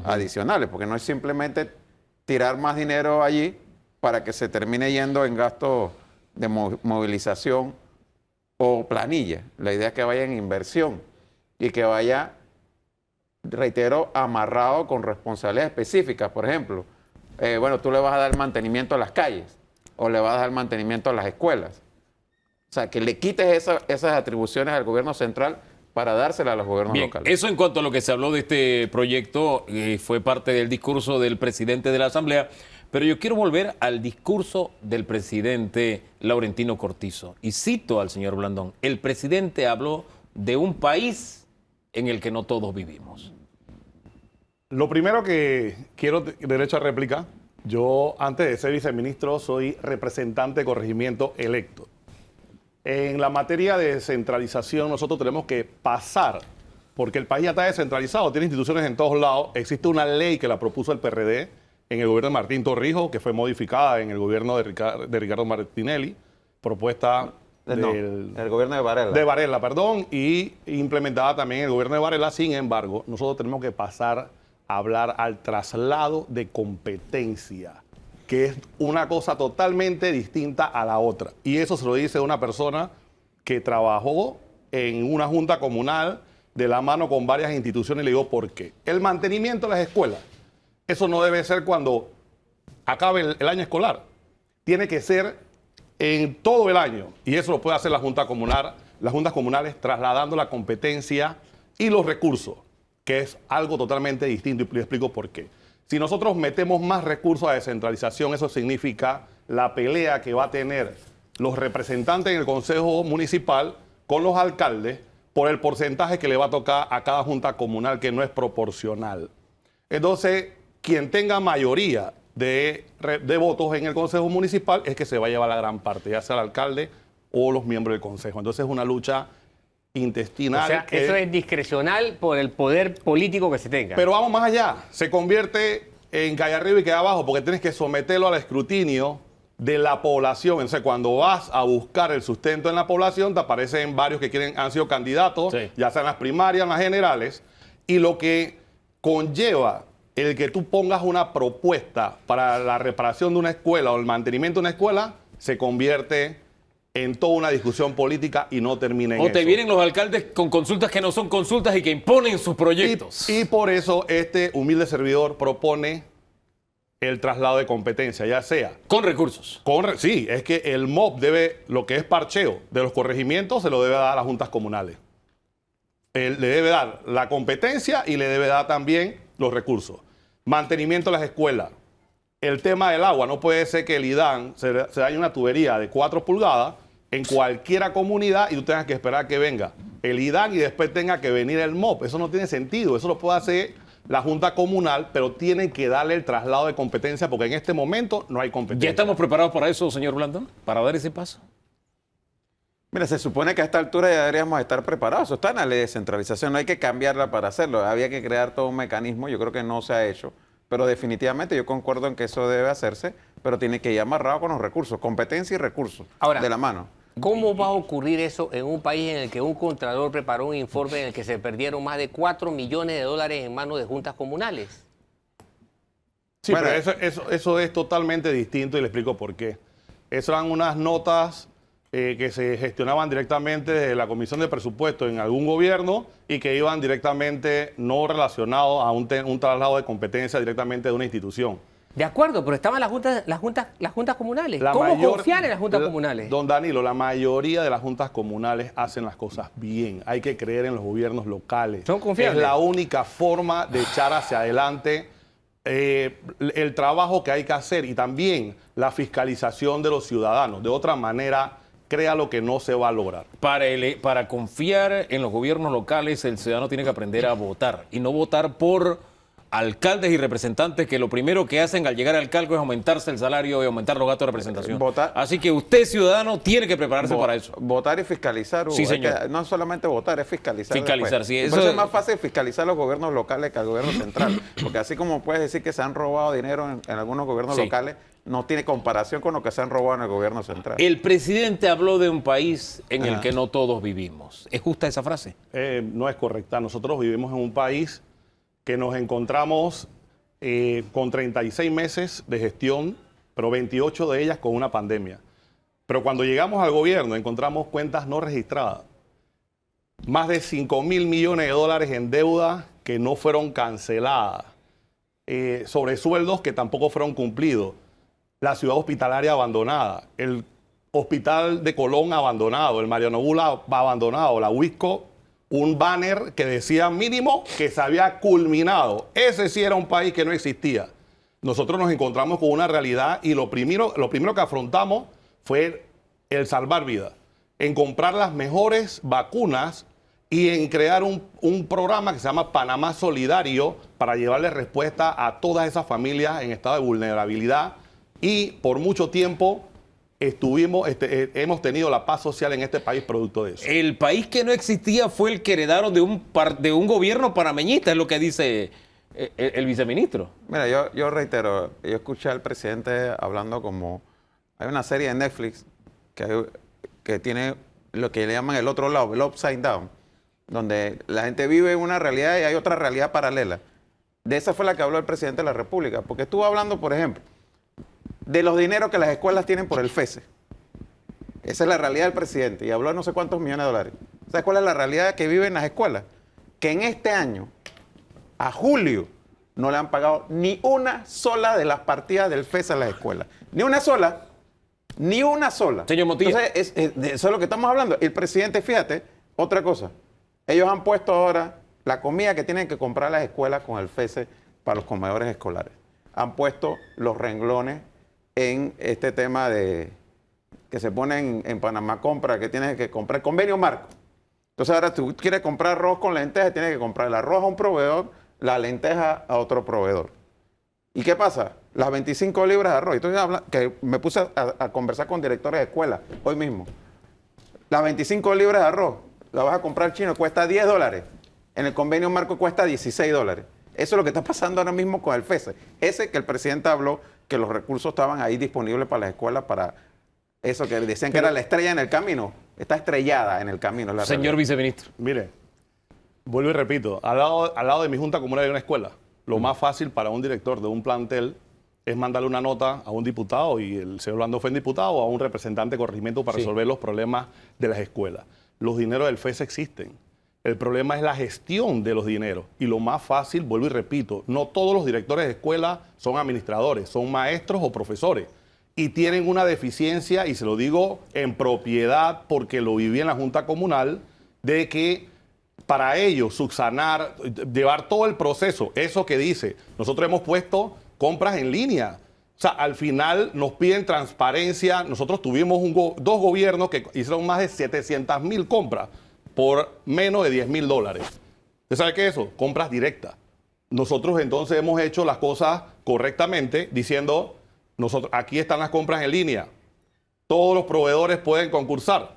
adicionales, porque no es simplemente tirar más dinero allí para que se termine yendo en gastos de movilización o planilla. La idea es que vaya en inversión y que vaya, reitero, amarrado con responsabilidades específicas. Por ejemplo, bueno, tú le vas a dar mantenimiento a las calles o le vas a dar mantenimiento a las escuelas. O sea, que le quites esas atribuciones al gobierno central para dárselas a los gobiernos locales. Eso en cuanto a lo que se habló de este proyecto, fue parte del discurso del presidente de la Asamblea, pero yo quiero volver al discurso del presidente Laurentino Cortizo. Y cito al señor Blandón, el presidente habló de un país en el que no todos vivimos. Lo primero que quiero, derecho a réplica, yo antes de ser viceministro soy representante de corregimiento electo. En la materia de descentralización nosotros tenemos que pasar, porque el país ya está descentralizado, tiene instituciones en todos lados. Existe una ley que la propuso el PRD en el gobierno de Martín Torrijos, que fue modificada en el gobierno de Ricardo Martinelli, propuesta el gobierno de Varela. De Varela, perdón, y implementada también en el gobierno de Varela. Sin embargo, nosotros tenemos que pasar a hablar al traslado de competencia, que es una cosa totalmente distinta a la otra. Y eso se lo dice una persona que trabajó en una junta comunal de la mano con varias instituciones. Y le digo por qué. El mantenimiento de las escuelas, eso no debe ser cuando acabe el año escolar. Tiene que ser en todo el año. Y eso lo puede hacer la junta comunal, las juntas comunales trasladando la competencia y los recursos, que es algo totalmente distinto. Y le explico por qué. Si nosotros metemos más recursos a descentralización, eso significa la pelea que va a tener los representantes en el Consejo Municipal con los alcaldes por el porcentaje que le va a tocar a cada junta comunal, que no es proporcional. Entonces, quien tenga mayoría de votos en el Consejo Municipal es que se va a llevar la gran parte, ya sea el alcalde o los miembros del Consejo. Entonces es una lucha intestinal. O sea, eso es discrecional por el poder político que se tenga. Pero vamos más allá. Se convierte en calle arriba y calle abajo porque tienes que someterlo al escrutinio de la población. Entonces, cuando vas a buscar el sustento en la población, te aparecen varios que han sido candidatos, ya sea en las primarias, en las generales, y lo que conlleva el que tú pongas una propuesta para la reparación de una escuela o el mantenimiento de una escuela, se convierte en toda una discusión política y no termina en eso. O te vienen los alcaldes con consultas que no son consultas y que imponen sus proyectos. Y por eso este humilde servidor propone el traslado de competencia, ya sea... Con recursos. Sí, es que el MOP debe, lo que es parcheo de los corregimientos, se lo debe dar a las juntas comunales. Él le debe dar la competencia y le debe dar también los recursos. Mantenimiento de las escuelas. El tema del agua, no puede ser que el IDAN se dañe una tubería de 4 pulgadas en cualquiera comunidad y tú tengas que esperar que venga el IDAN y después tenga que venir el MOP. Eso no tiene sentido. Eso lo puede hacer la Junta Comunal, pero tienen que darle el traslado de competencia porque en este momento no hay competencia. ¿Ya estamos preparados para eso, señor Blandón? ¿Para dar ese paso? Mira, se supone que a esta altura ya deberíamos estar preparados. Eso está en la ley de descentralización, no hay que cambiarla para hacerlo. Había que crear todo un mecanismo, yo creo que no se ha hecho. Pero definitivamente yo concuerdo en que eso debe hacerse, pero tiene que ir amarrado con los recursos, competencia y recursos Ahora, de la mano. ¿Cómo va a ocurrir eso en un país en el que un contralor preparó un informe en el que se perdieron más de 4 millones de dólares en manos de juntas comunales? Sí, Bueno, pero eso es totalmente distinto y le explico por qué. Esas eran unas notas que se gestionaban directamente desde la Comisión de Presupuesto en algún gobierno y que iban directamente, no relacionados a un traslado de competencia directamente de una institución. De acuerdo, pero estaban las juntas comunales. La ¿Cómo mayor- confiar en las juntas comunales? Don Danilo, la mayoría de las juntas comunales hacen las cosas bien. Hay que creer en los gobiernos locales. Son confiables. Es la única forma de echar hacia adelante el trabajo que hay que hacer y también la fiscalización de los ciudadanos. De otra manera, créalo que no se va a lograr. Para confiar en los gobiernos locales, el ciudadano tiene que aprender a votar y no votar por alcaldes y representantes que lo primero que hacen al llegar al cargo es aumentarse el salario y aumentar los gastos de representación. Votar- Así que usted, ciudadano, tiene que prepararse para eso. Votar y fiscalizar, Hugo. Sí, Hay señor. que- no solamente votar, es fiscalizar. Fiscalizar, después. sí, Y eso- por eso es más fácil fiscalizar los gobiernos locales que al gobierno central. Porque así como puedes decir que se han robado dinero en algunos gobiernos Sí. locales, no tiene comparación con lo que se han robado en el gobierno central. El presidente habló de un país en el Ajá. que no todos vivimos. ¿Es justa esa frase? No es correcta. Nosotros vivimos en un país que nos encontramos con 36 meses de gestión, pero 28 de ellas con una pandemia. Pero cuando llegamos al gobierno encontramos cuentas no registradas. Más de 5.000 millones de dólares en deuda que no fueron canceladas. Sobre sueldos que tampoco fueron cumplidos. La ciudad hospitalaria abandonada. El hospital de Colón abandonado. El Mariano Bula abandonado. La Huisco, un banner que decía mínimo que se había culminado. Ese sí era un país que no existía. Nosotros nos encontramos con una realidad y lo primero que afrontamos fue el salvar vidas, en comprar las mejores vacunas y en crear un programa que se llama Panamá Solidario para llevarle respuesta a todas esas familias en estado de vulnerabilidad. Y por mucho tiempo hemos tenido la paz social en este país producto de eso. El país que no existía fue el que heredaron de un gobierno panameñista, es lo que dice el viceministro. Mira, yo reitero, yo escuché al presidente hablando como... Hay una serie de Netflix que tiene lo que le llaman el otro lado, el upside down, donde la gente vive en una realidad y hay otra realidad paralela. De esa fue la que habló el presidente de la República, porque estuvo hablando, por ejemplo, de los dineros que las escuelas tienen por el FESE. Esa es la realidad del presidente y habló de no sé cuántos millones de dólares. ¿Sabes cuál es la realidad que viven las escuelas? Que en este año, a julio, no le han pagado ni una sola de las partidas del FESE a las escuelas. Ni una sola. Ni una sola. Señor Montilla. Entonces, de eso es lo que estamos hablando. El presidente, fíjate, otra cosa. Ellos han puesto ahora la comida que tienen que comprar las escuelas con el FESE para los comedores escolares. Han puesto los renglones en este tema de que se pone en Panamá Compra, que tienes que comprar el convenio marco. Entonces ahora tú quieres comprar arroz con lentejas, tienes que comprar el arroz a un proveedor, la lenteja a otro proveedor. ¿Y qué pasa? Las 25 libras de arroz. Entonces que me puse a conversar con directores de escuela hoy mismo. Las 25 libras de arroz la vas a comprar chino, cuesta $10. En el convenio marco cuesta $16. Eso es lo que está pasando ahora mismo con el FESE. Ese que el presidente habló, que los recursos estaban ahí disponibles para las escuelas, para eso que decían que era la estrella en el camino. Está estrellada en el camino. La Señor realidad. viceministro. Mire, vuelvo y repito, al lado de mi junta comunal hay una escuela. Lo más fácil para un director de un plantel es mandarle una nota a un diputado, y el señor Orlando fue diputado, o a un representante de corregimiento para resolver los problemas de las escuelas. Los dineros del FES existen. El problema es la gestión de los dineros. Y lo más fácil, vuelvo y repito, no todos los directores de escuela son administradores, son maestros o profesores. Y tienen una deficiencia, y se lo digo en propiedad porque lo viví en la Junta Comunal, de que para ellos subsanar, llevar todo el proceso, eso que dice, nosotros hemos puesto compras en línea. O sea, al final nos piden transparencia. Nosotros tuvimos dos gobiernos que hicieron más de 700,000 compras por menos de $10,000. ¿Usted sabe qué es eso? Compras directas. Nosotros entonces hemos hecho las cosas correctamente diciendo, aquí están las compras en línea. Todos los proveedores pueden concursar.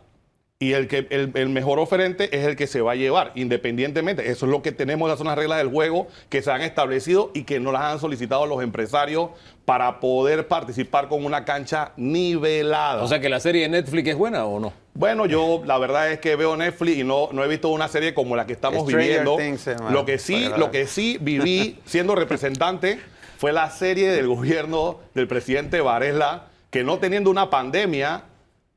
y el mejor oferente es el que se va a llevar, independientemente. Eso es lo que tenemos, esas son las reglas del juego que se han establecido y que no las han solicitado los empresarios para poder participar con una cancha nivelada. O sea que la serie de Netflix es buena o no. Bueno, yo la verdad es que veo Netflix y no he visto una serie como la que estamos Stranger viviendo. Things, hermano. Lo que sí viví siendo representante fue la serie del gobierno del presidente Varela, que no teniendo una pandemia,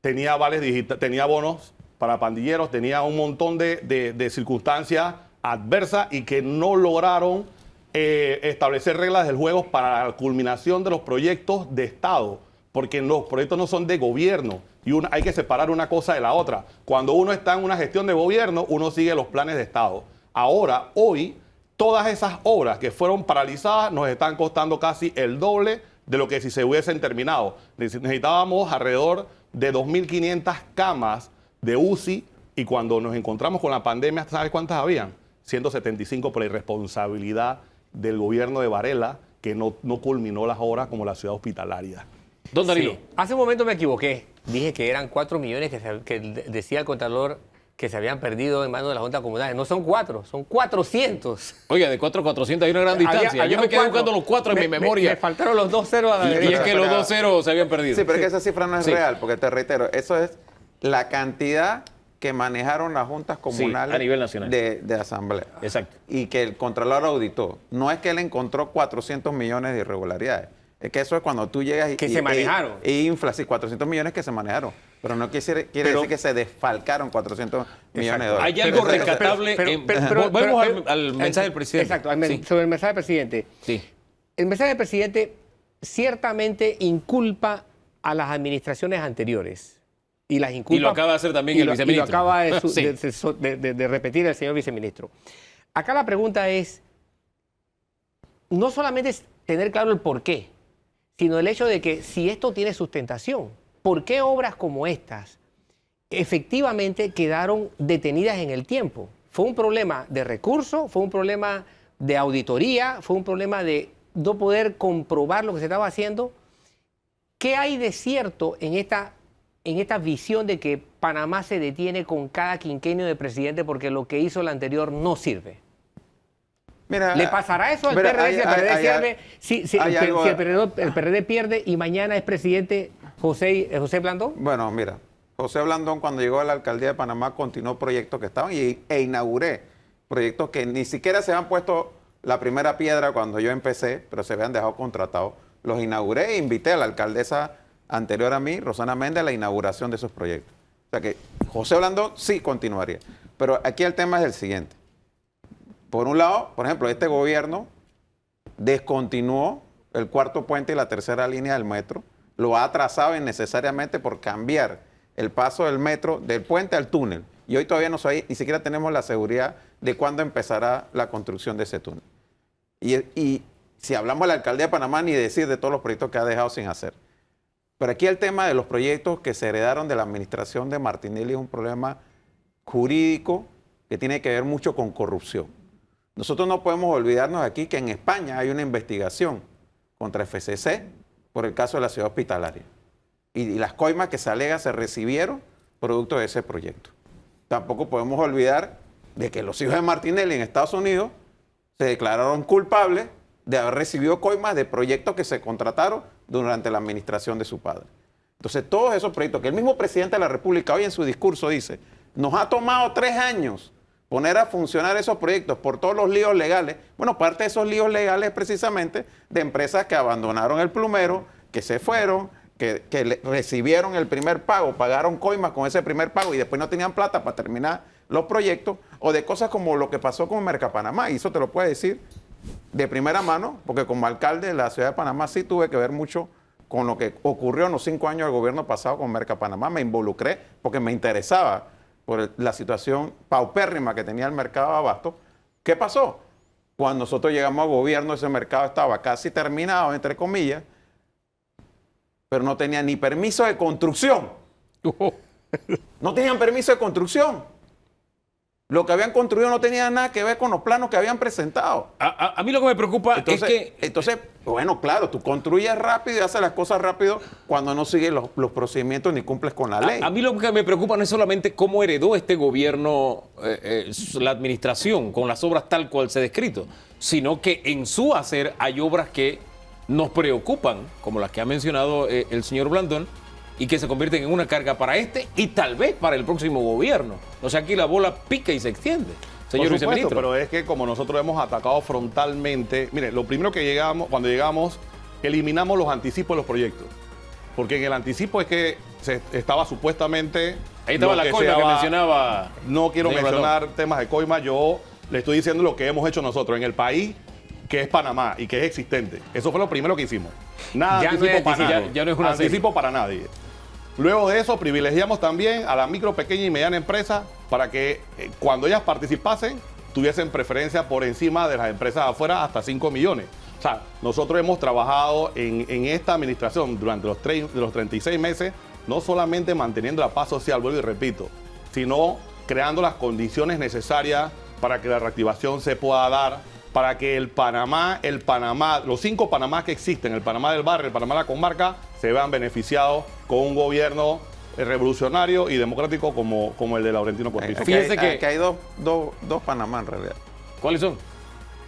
tenía vales digitales, tenía bonos para pandilleros, tenía un montón de circunstancias adversas y que no lograron establecer reglas del juego para la culminación de los proyectos de Estado, porque los proyectos no son de gobierno y hay que separar una cosa de la otra. Cuando uno está en una gestión de gobierno, uno sigue los planes de Estado. Ahora, hoy, todas esas obras que fueron paralizadas nos están costando casi el doble de lo que si se hubiesen terminado. Necesitábamos alrededor de 2.500 camas de UCI y cuando nos encontramos con la pandemia, ¿sabes cuántas habían? 175 por la irresponsabilidad del gobierno de Varela, que no culminó las obras como la ciudad hospitalaria. Don Danilo. Sí. Hace un momento me equivoqué. Dije que eran 4 millones que decía el Contralor que se habían perdido en manos de la Junta Comunal. No son 4, son 400. Oiga, de 4 a 400 hay una gran distancia. Yo me quedé buscando los 4 en mi memoria. Me faltaron los 2 ceros a la derecha. Y es que los 2 ceros se habían perdido. Sí, pero es que esa cifra no es real, porque te reitero, eso es la cantidad que manejaron las juntas comunales a nivel nacional de asamblea. Exacto. Y que el Contralor auditó. No es que él encontró 400 millones de irregularidades. Es que eso es cuando tú llegas que se manejaron. Y infla, sí, 400 millones que se manejaron. Pero no quiere decir que se desfalcaron 400 millones de dólares. Hay algo rescatable. Volvemos al mensaje del presidente. Exacto, sobre el mensaje del presidente. Sí. El mensaje del presidente ciertamente inculpa a las administraciones anteriores. Y las inculpa. Y lo acaba de hacer también el viceministro. Y lo acaba de repetir el señor viceministro. Acá la pregunta es, no solamente es tener claro el porqué, sino el hecho de que si esto tiene sustentación, ¿por qué obras como estas efectivamente quedaron detenidas en el tiempo? ¿Fue un problema de recursos? ¿Fue un problema de auditoría? ¿Fue un problema de no poder comprobar lo que se estaba haciendo? ¿Qué hay de cierto en esta visión de que Panamá se detiene con cada quinquenio de presidente porque lo que hizo el anterior no sirve? Mira, ¿le pasará eso al PRD si el PRD pierde y mañana es presidente José Blandón? Bueno, mira, José Blandón cuando llegó a la alcaldía de Panamá continuó proyectos que estaban e inauguré proyectos que ni siquiera se habían puesto la primera piedra cuando yo empecé, pero se habían dejado contratados. Los inauguré e invité a la alcaldesa anterior a mí, Rosana Méndez, a la inauguración de esos proyectos. O sea que José Blandón sí continuaría. Pero aquí el tema es el siguiente. Por un lado, por ejemplo, este gobierno descontinuó el cuarto puente y la tercera línea del metro, lo ha atrasado innecesariamente por cambiar el paso del metro del puente al túnel. Y hoy todavía ni siquiera tenemos la seguridad de cuándo empezará la construcción de ese túnel. Y si hablamos de la alcaldía de Panamá, ni decir de todos los proyectos que ha dejado sin hacer. Pero aquí el tema de los proyectos que se heredaron de la administración de Martinelli es un problema jurídico que tiene que ver mucho con corrupción. Nosotros no podemos olvidarnos aquí que en España hay una investigación contra FCC por el caso de la ciudad hospitalaria. Y las coimas que se alega se recibieron producto de ese proyecto. Tampoco podemos olvidar de que los hijos de Martinelli en Estados Unidos se declararon culpables de haber recibido coimas de proyectos que se contrataron durante la administración de su padre. Entonces, todos esos proyectos que el mismo presidente de la República hoy en su discurso dice, nos ha tomado 3 años poner a funcionar esos proyectos por todos los líos legales. Bueno, parte de esos líos legales precisamente de empresas que abandonaron el plumero, que se fueron, que recibieron el primer pago, pagaron coimas con ese primer pago y después no tenían plata para terminar los proyectos, o de cosas como lo que pasó con Mercapanamá, y eso te lo puede decir de primera mano, porque como alcalde de la ciudad de Panamá sí tuve que ver mucho con lo que ocurrió en los 5 años del gobierno pasado con Mercapanamá. Me involucré porque me interesaba por la situación paupérrima que tenía el mercado de abasto. ¿Qué pasó? Cuando nosotros llegamos al gobierno, ese mercado estaba casi terminado, entre comillas, pero no tenía ni permiso de construcción. No tenían permiso de construcción. Lo que habían construido no tenía nada que ver con los planos que habían presentado. A mí lo que me preocupa Entonces, bueno, claro, tú construyes rápido y haces las cosas rápido cuando no sigues los procedimientos ni cumples con la ley. A mí lo que me preocupa no es solamente cómo heredó este gobierno la administración con las obras tal cual se ha descrito, sino que en su hacer hay obras que nos preocupan, como las que ha mencionado el señor Blandón, y que se convierten en una carga para este y tal vez para el próximo gobierno. O sea, aquí la bola pica y se extiende. Señor Por supuesto, viceministro. pero es que como nosotros hemos atacado frontalmente, mire, lo primero que cuando llegamos, eliminamos los anticipos de los proyectos. Porque en el anticipo es que estaba supuestamente... Ahí estaba la coima que mencionaba. No quiero señor mencionar Blandón. temas de coima, yo le estoy diciendo lo que hemos hecho nosotros en el país, que es Panamá y que es existente. Eso fue lo primero que hicimos. Nada Ya no anticipo es para anticipo, nadie. ya no es una Anticipo para nadie. Luego de eso, privilegiamos también a la micro, pequeña y mediana empresa para que cuando ellas participasen, tuviesen preferencia por encima de las empresas de afuera hasta 5 millones. O sea, nosotros hemos trabajado en esta administración durante los 36 meses, no solamente manteniendo la paz social, vuelvo y repito, sino creando las condiciones necesarias para que la reactivación se pueda dar, para que el Panamá, los 5 Panamás que existen, el Panamá del barrio, el Panamá de la comarca, se vean beneficiados con un gobierno revolucionario y democrático como el de Laurentino Cortizo. Fíjese que hay dos Panamá en realidad. ¿Cuáles son?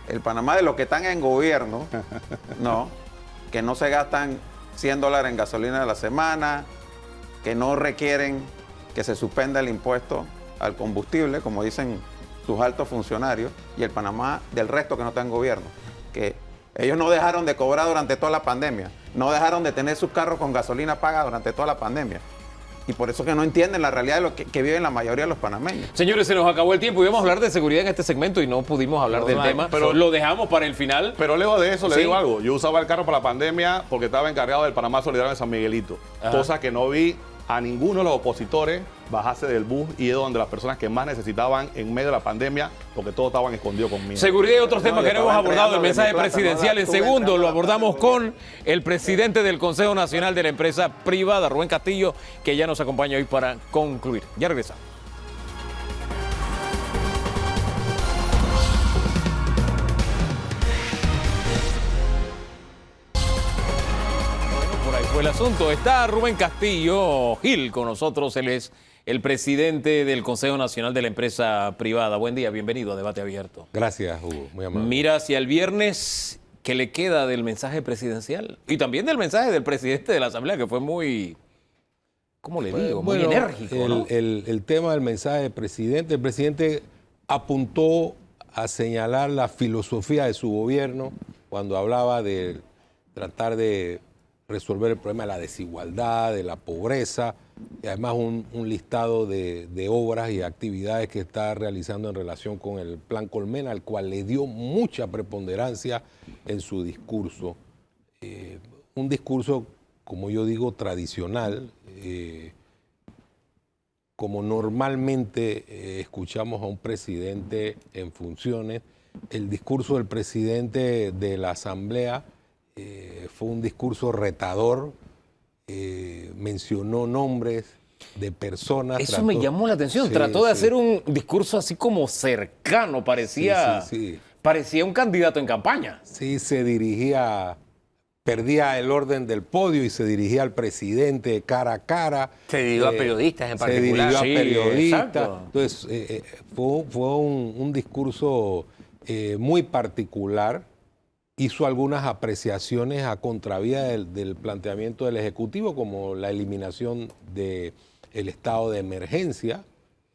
El Panamá de los que están en gobierno, no, que no se gastan $100 en gasolina a la semana, que no requieren que se suspenda el impuesto al combustible, como dicen sus altos funcionarios, y el Panamá del resto que no está en gobierno, que ellos no dejaron de cobrar durante toda la pandemia, no dejaron de tener sus carros con gasolina paga durante toda la pandemia. Y por eso que no entienden la realidad de lo que viven la mayoría de los panameños. Señores, se nos acabó el tiempo. Íbamos a hablar de seguridad en este segmento y no pudimos hablar del tema, pero lo dejamos para el final. Pero lejos de eso, le Sí. digo algo. Yo usaba el carro para la pandemia porque estaba encargado del Panamá Solidario de San Miguelito. Ajá. Cosa que no vi a ninguno de los opositores bajarse del bus y es donde las personas que más necesitaban en medio de la pandemia, porque todos estaban escondidos conmigo. Seguridad y otros temas yo que no hemos estaba abordado. El entregando mensaje de mi plata, presidencial no, en estuve segundo entrando lo a la abordamos plata de con el presidente del Consejo Nacional de la Empresa Privada, Rubén Castillo, que ya nos acompaña hoy para concluir. Ya regresamos. Por ahí fue el asunto. Está Rubén Castillo Gil con nosotros. Él es el presidente del Consejo Nacional de la Empresa Privada. Buen día, bienvenido a Debate Abierto. Gracias, Hugo. Muy amable. Mira hacia el viernes, ¿qué le queda del mensaje presidencial? Y también del mensaje del presidente de la Asamblea, que fue muy, ¿cómo le digo? Muy Bueno, enérgico, ¿no? el tema del mensaje del presidente, el presidente apuntó a señalar la filosofía de su gobierno cuando hablaba de tratar de resolver el problema de la desigualdad, de la pobreza, y además un listado de obras y actividades que está realizando en relación con el Plan Colmena, al cual le dio mucha preponderancia en su discurso. Un discurso, como yo digo, tradicional, como normalmente escuchamos a un presidente en funciones. El discurso del presidente de la Asamblea fue un discurso retador, mencionó nombres de personas. Eso me llamó la atención. Sí, Trató de sí. hacer un discurso así como cercano, parecía, Sí. parecía un candidato en campaña. Sí, se dirigía, perdía el orden del podio y se dirigía al presidente cara a cara. Se dirigió a periodistas en Se particular. dirigió a Sí, periodistas. exacto. Entonces, fue un discurso muy particular. Hizo algunas apreciaciones a contravía del planteamiento del Ejecutivo, como la eliminación del estado de emergencia.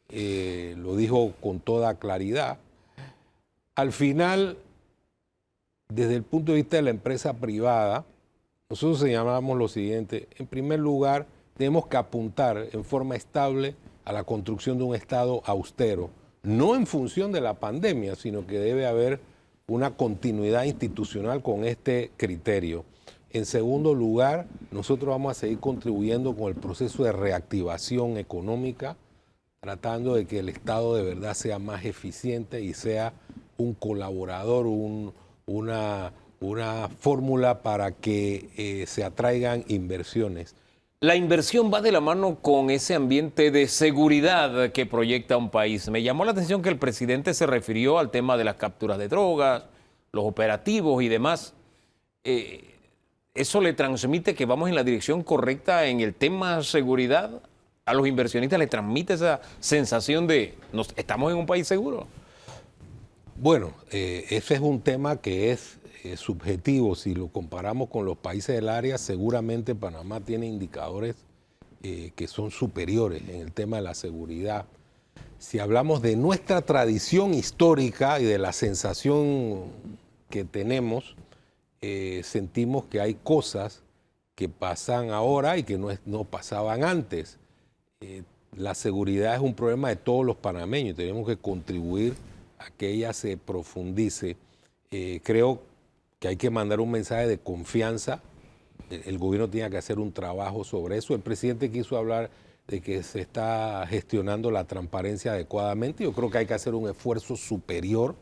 Lo dijo con toda claridad. Al final, desde el punto de vista de la empresa privada, nosotros señalamos lo siguiente. En primer lugar, tenemos que apuntar en forma estable a la construcción de un Estado austero, no en función de la pandemia, sino que debe haber una continuidad institucional con este criterio. En segundo lugar, nosotros vamos a seguir contribuyendo con el proceso de reactivación económica, tratando de que el Estado de verdad sea más eficiente y sea un colaborador, una fórmula para que se atraigan inversiones. La inversión va de la mano con ese ambiente de seguridad que proyecta un país. Me llamó la atención que el presidente se refirió al tema de las capturas de drogas, los operativos y demás. ¿Eso le transmite que vamos en la dirección correcta en el tema seguridad? ¿A los inversionistas les transmite esa sensación de estamos en un país seguro? Bueno, ese es un tema que es subjetivo. Si lo comparamos con los países del área, seguramente Panamá tiene indicadores que son superiores en el tema de la seguridad. Si hablamos de nuestra tradición histórica y de la sensación que tenemos, sentimos que hay cosas que pasan ahora y que no pasaban antes. La seguridad es un problema de todos los panameños. Tenemos que contribuir a que ella se profundice. Creo que hay que mandar un mensaje de confianza. El gobierno tiene que hacer un trabajo sobre eso. El presidente quiso hablar de que se está gestionando la transparencia adecuadamente. Yo creo que hay que hacer un esfuerzo superior.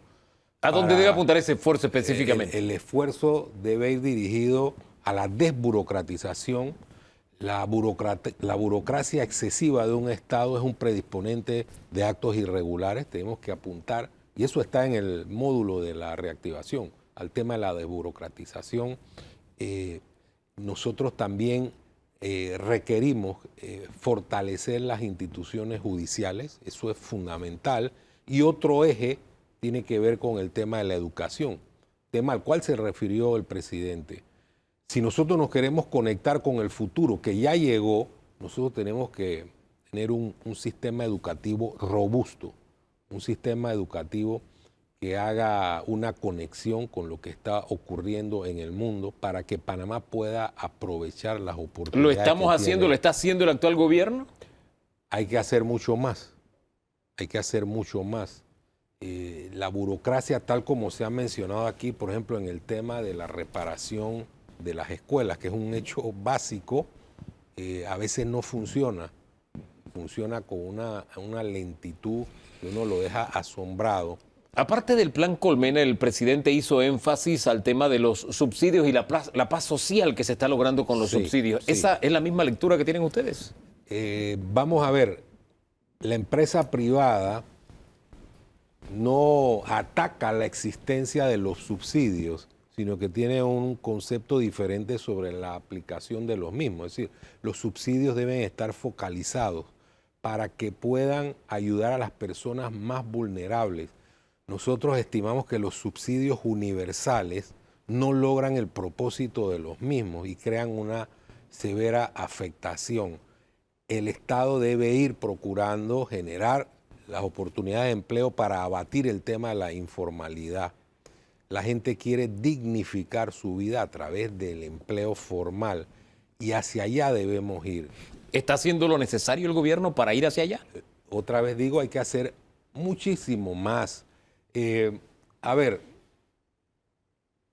¿A dónde debe apuntar ese esfuerzo específicamente? El esfuerzo debe ir dirigido a la desburocratización. La burocracia excesiva de un Estado es un predisponente de actos irregulares. Tenemos que apuntar, y eso está en el módulo de la reactivación, al tema de la desburocratización. Nosotros también requerimos fortalecer las instituciones judiciales, eso es fundamental. Y otro eje tiene que ver con el tema de la educación, tema al cual se refirió el presidente. Si nosotros nos queremos conectar con el futuro que ya llegó, nosotros tenemos que tener un sistema educativo robusto, un sistema educativo que haga una conexión con lo que está ocurriendo en el mundo para que Panamá pueda aprovechar las oportunidades. ¿Lo estamos haciendo, lo está haciendo el actual gobierno? Hay que hacer mucho más, hay que hacer mucho más. La burocracia, tal como se ha mencionado aquí, por ejemplo, en el tema de la reparación de las escuelas, que es un hecho básico, a veces no funciona. Funciona con una lentitud que uno lo deja asombrado. Aparte del plan Colmena, el presidente hizo énfasis al tema de los subsidios y la paz social que se está logrando con los subsidios. Sí. ¿Esa es la misma lectura que tienen ustedes? Vamos a ver, la empresa privada no ataca la existencia de los subsidios, sino que tiene un concepto diferente sobre la aplicación de los mismos. Es decir, los subsidios deben estar focalizados para que puedan ayudar a las personas más vulnerables. Nosotros estimamos que los subsidios universales no logran el propósito de los mismos y crean una severa afectación. El Estado debe ir procurando generar las oportunidades de empleo para abatir el tema de la informalidad. La gente quiere dignificar su vida a través del empleo formal y hacia allá debemos ir. ¿Está haciendo lo necesario el gobierno para ir hacia allá? Otra vez digo, hay que hacer muchísimo más. A ver,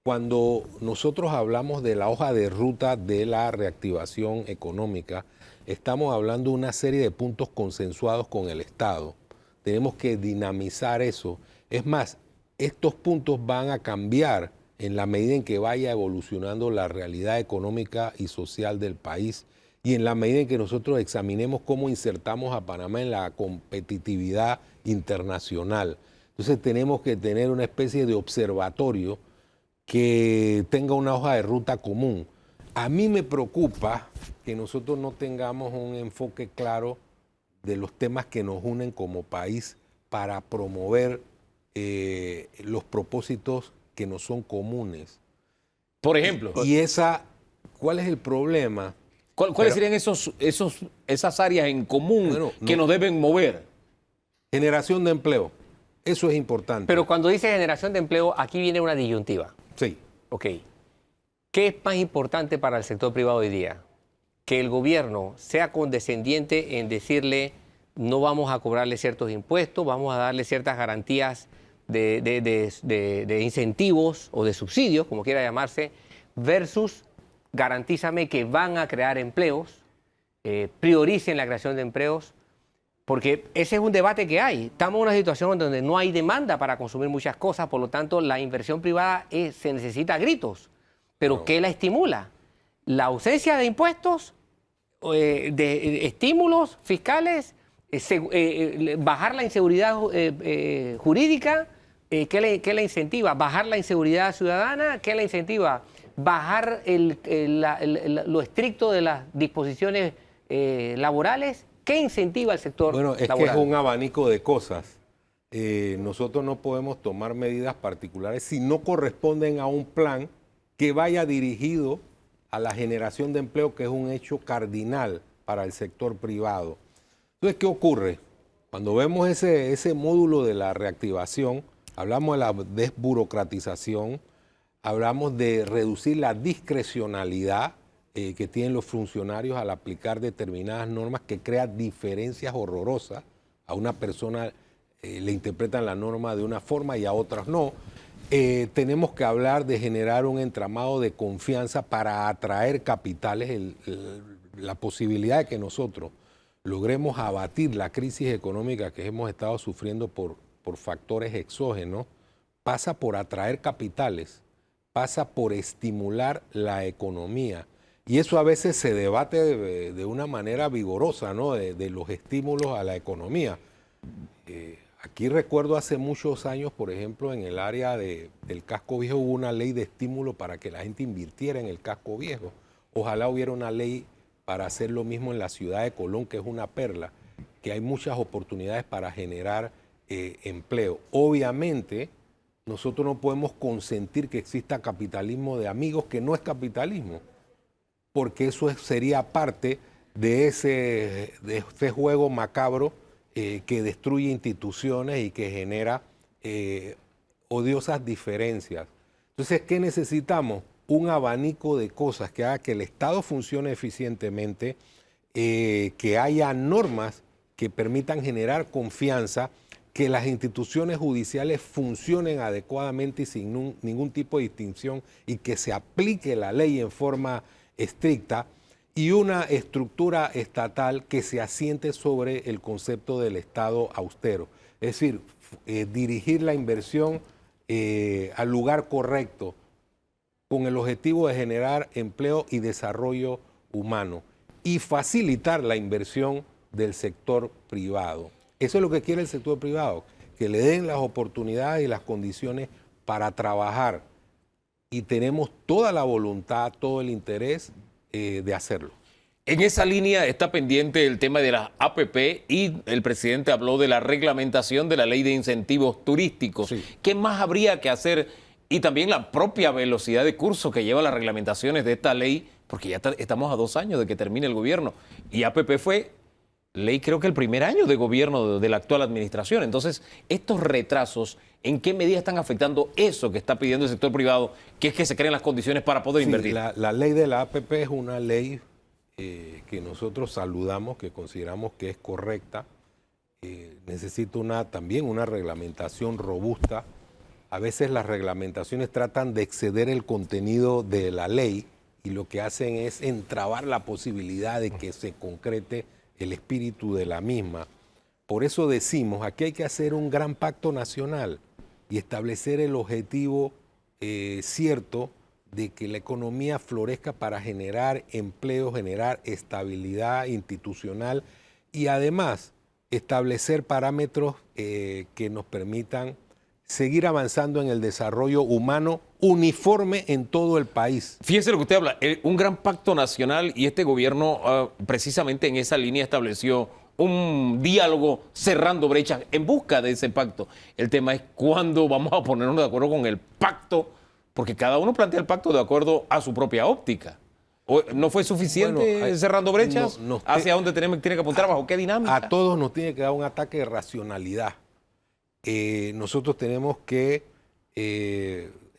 cuando nosotros hablamos de la hoja de ruta de la reactivación económica, estamos hablando de una serie de puntos consensuados con el Estado. Tenemos que dinamizar eso. Es más, estos puntos van a cambiar en la medida en que vaya evolucionando la realidad económica y social del país y en la medida en que nosotros examinemos cómo insertamos a Panamá en la competitividad internacional. Entonces tenemos que tener una especie de observatorio que tenga una hoja de ruta común. A mí me preocupa que nosotros no tengamos un enfoque claro de los temas que nos unen como país para promover los propósitos que nos son comunes. Por ejemplo. ¿Cuál es el problema? ¿Cuáles serían esas áreas en común que nos deben mover? Generación de empleo. Eso es importante. Pero cuando dice generación de empleo, aquí viene una disyuntiva. Sí. Ok. ¿Qué es más importante para el sector privado hoy día? Que el gobierno sea condescendiente en decirle no vamos a cobrarle ciertos impuestos, vamos a darle ciertas garantías de incentivos o de subsidios, como quiera llamarse, versus garantízame que van a crear empleos, prioricen la creación de empleos, porque ese es un debate que hay. Estamos en una situación donde no hay demanda para consumir muchas cosas, por lo tanto la inversión privada se necesita a gritos. Pero ¿qué la estimula? ¿La ausencia de impuestos de estímulos fiscales, bajar la inseguridad jurídica, ¿qué le incentiva? Bajar la inseguridad ciudadana, ¿qué le incentiva? Bajar lo estricto de las disposiciones laborales, ¿qué incentiva al sector Bueno, es laboral? que es un abanico de cosas. Nosotros no podemos tomar medidas particulares si no corresponden a un plan que vaya dirigido a la generación de empleo, que es un hecho cardinal para el sector privado. Entonces, ¿qué ocurre? Cuando vemos ese módulo de la reactivación, hablamos de la desburocratización, hablamos de reducir la discrecionalidad que tienen los funcionarios al aplicar determinadas normas que crean diferencias horrorosas. A una persona le interpretan la norma de una forma y a otras no. Tenemos que hablar de generar un entramado de confianza para atraer capitales, la posibilidad de que nosotros logremos abatir la crisis económica que hemos estado sufriendo por factores exógenos, pasa por atraer capitales, pasa por estimular la economía. Y eso a veces se debate de una manera vigorosa, ¿no? De los estímulos a la economía. Aquí recuerdo hace muchos años, por ejemplo, en el área del casco viejo hubo una ley de estímulo para que la gente invirtiera en el casco viejo. Ojalá hubiera una ley para hacer lo mismo en la ciudad de Colón, que es una perla, que hay muchas oportunidades para generar empleo. Obviamente, nosotros no podemos consentir que exista capitalismo de amigos, que no es capitalismo, porque eso sería parte de ese juego macabro que destruye instituciones y que genera odiosas diferencias. Entonces, ¿qué necesitamos? Un abanico de cosas que haga que el Estado funcione eficientemente, que haya normas que permitan generar confianza, que las instituciones judiciales funcionen adecuadamente y sin ningún tipo de distinción y que se aplique la ley en forma estricta, y una estructura estatal que se asiente sobre el concepto del Estado austero. Es decir, dirigir la inversión al lugar correcto con el objetivo de generar empleo y desarrollo humano y facilitar la inversión del sector privado. Eso es lo que quiere el sector privado, que le den las oportunidades y las condiciones para trabajar. Y tenemos toda la voluntad, todo el interés de hacerlo. En esa línea está pendiente el tema de las APP y el presidente habló de la reglamentación de la ley de incentivos turísticos. Sí. ¿Qué más habría que hacer? Y también la propia velocidad de curso que lleva las reglamentaciones de esta ley, porque ya estamos a 2 años de que termine el gobierno. Y APP fue ley, creo que el primer año de gobierno de la actual administración. Entonces, estos retrasos, ¿en qué medida están afectando eso que está pidiendo el sector privado, que es que se creen las condiciones para poder invertir? La ley de la APP es una ley que nosotros saludamos, que consideramos que es correcta. Necesita también una reglamentación robusta. A veces las reglamentaciones tratan de exceder el contenido de la ley y lo que hacen es entrabar la posibilidad de que se concrete el espíritu de la misma. Por eso decimos, aquí hay que hacer un gran pacto nacional y establecer el objetivo cierto de que la economía florezca para generar empleo, generar estabilidad institucional y además establecer parámetros que nos permitan seguir avanzando en el desarrollo humano uniforme en todo el país. Fíjese lo que usted habla, un gran pacto nacional, y este gobierno precisamente en esa línea estableció un diálogo cerrando brechas en busca de ese pacto. El tema es cuándo vamos a ponernos de acuerdo con el pacto, porque cada uno plantea el pacto de acuerdo a su propia óptica. ¿No fue suficiente cerrando brechas? ¿Hacia dónde tiene que apuntar? ¿Bajo qué dinámica? A todos nos tiene que dar un ataque de racionalidad. Nosotros tenemos que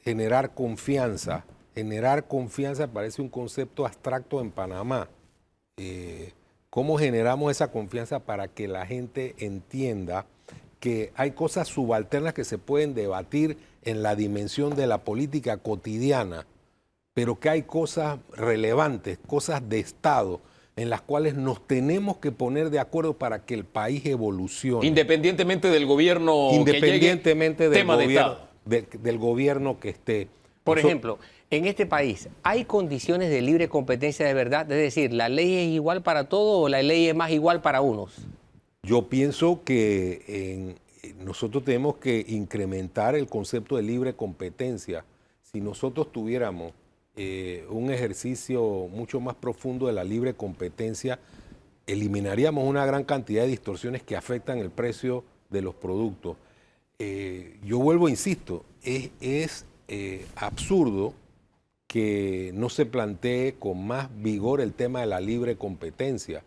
generar confianza. Generar confianza parece un concepto abstracto en Panamá. ¿Cómo generamos esa confianza para que la gente entienda que hay cosas subalternas que se pueden debatir en la dimensión de la política cotidiana, pero que hay cosas relevantes, cosas de Estado, en las cuales nos tenemos que poner de acuerdo para que el país evolucione? Independientemente del gobierno Independientemente que llegue, del gobierno que esté. Por ejemplo, en este país, ¿hay condiciones de libre competencia de verdad? Es decir, ¿la ley es igual para todos o la ley es más igual para unos? Yo pienso que nosotros tenemos que incrementar el concepto de libre competencia. Si nosotros tuviéramos un ejercicio mucho más profundo de la libre competencia, eliminaríamos una gran cantidad de distorsiones que afectan el precio de los productos. Yo vuelvo, insisto, es absurdo que no se plantee con más vigor el tema de la libre competencia.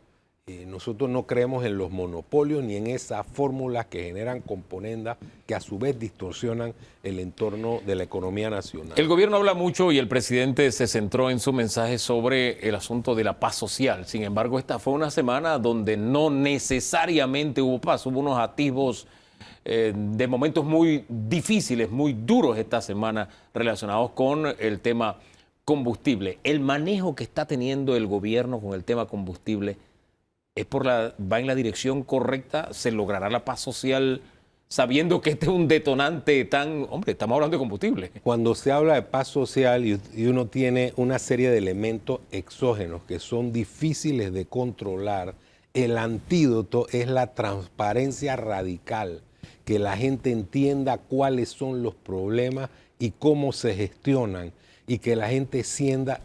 Nosotros no creemos en los monopolios ni en esas fórmulas que generan componendas que a su vez distorsionan el entorno de la economía nacional. El gobierno habla mucho y el presidente se centró en su mensaje sobre el asunto de la paz social. Sin embargo, esta fue una semana donde no necesariamente hubo paz. Hubo unos atisbos de momentos muy difíciles, muy duros esta semana relacionados con el tema combustible. El manejo que está teniendo el gobierno con el tema combustible va en la dirección correcta. ¿Se logrará la paz social sabiendo que este es un detonante tan... Hombre, estamos hablando de combustible. Cuando se habla de paz social y uno tiene una serie de elementos exógenos que son difíciles de controlar, el antídoto es la transparencia radical, que la gente entienda cuáles son los problemas y cómo se gestionan, y que la gente sienta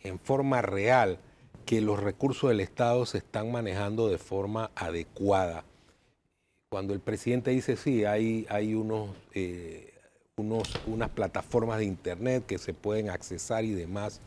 en forma real que los recursos del Estado se están manejando de forma adecuada. Cuando el presidente dice sí, hay unas plataformas de internet que se pueden accesar y demás,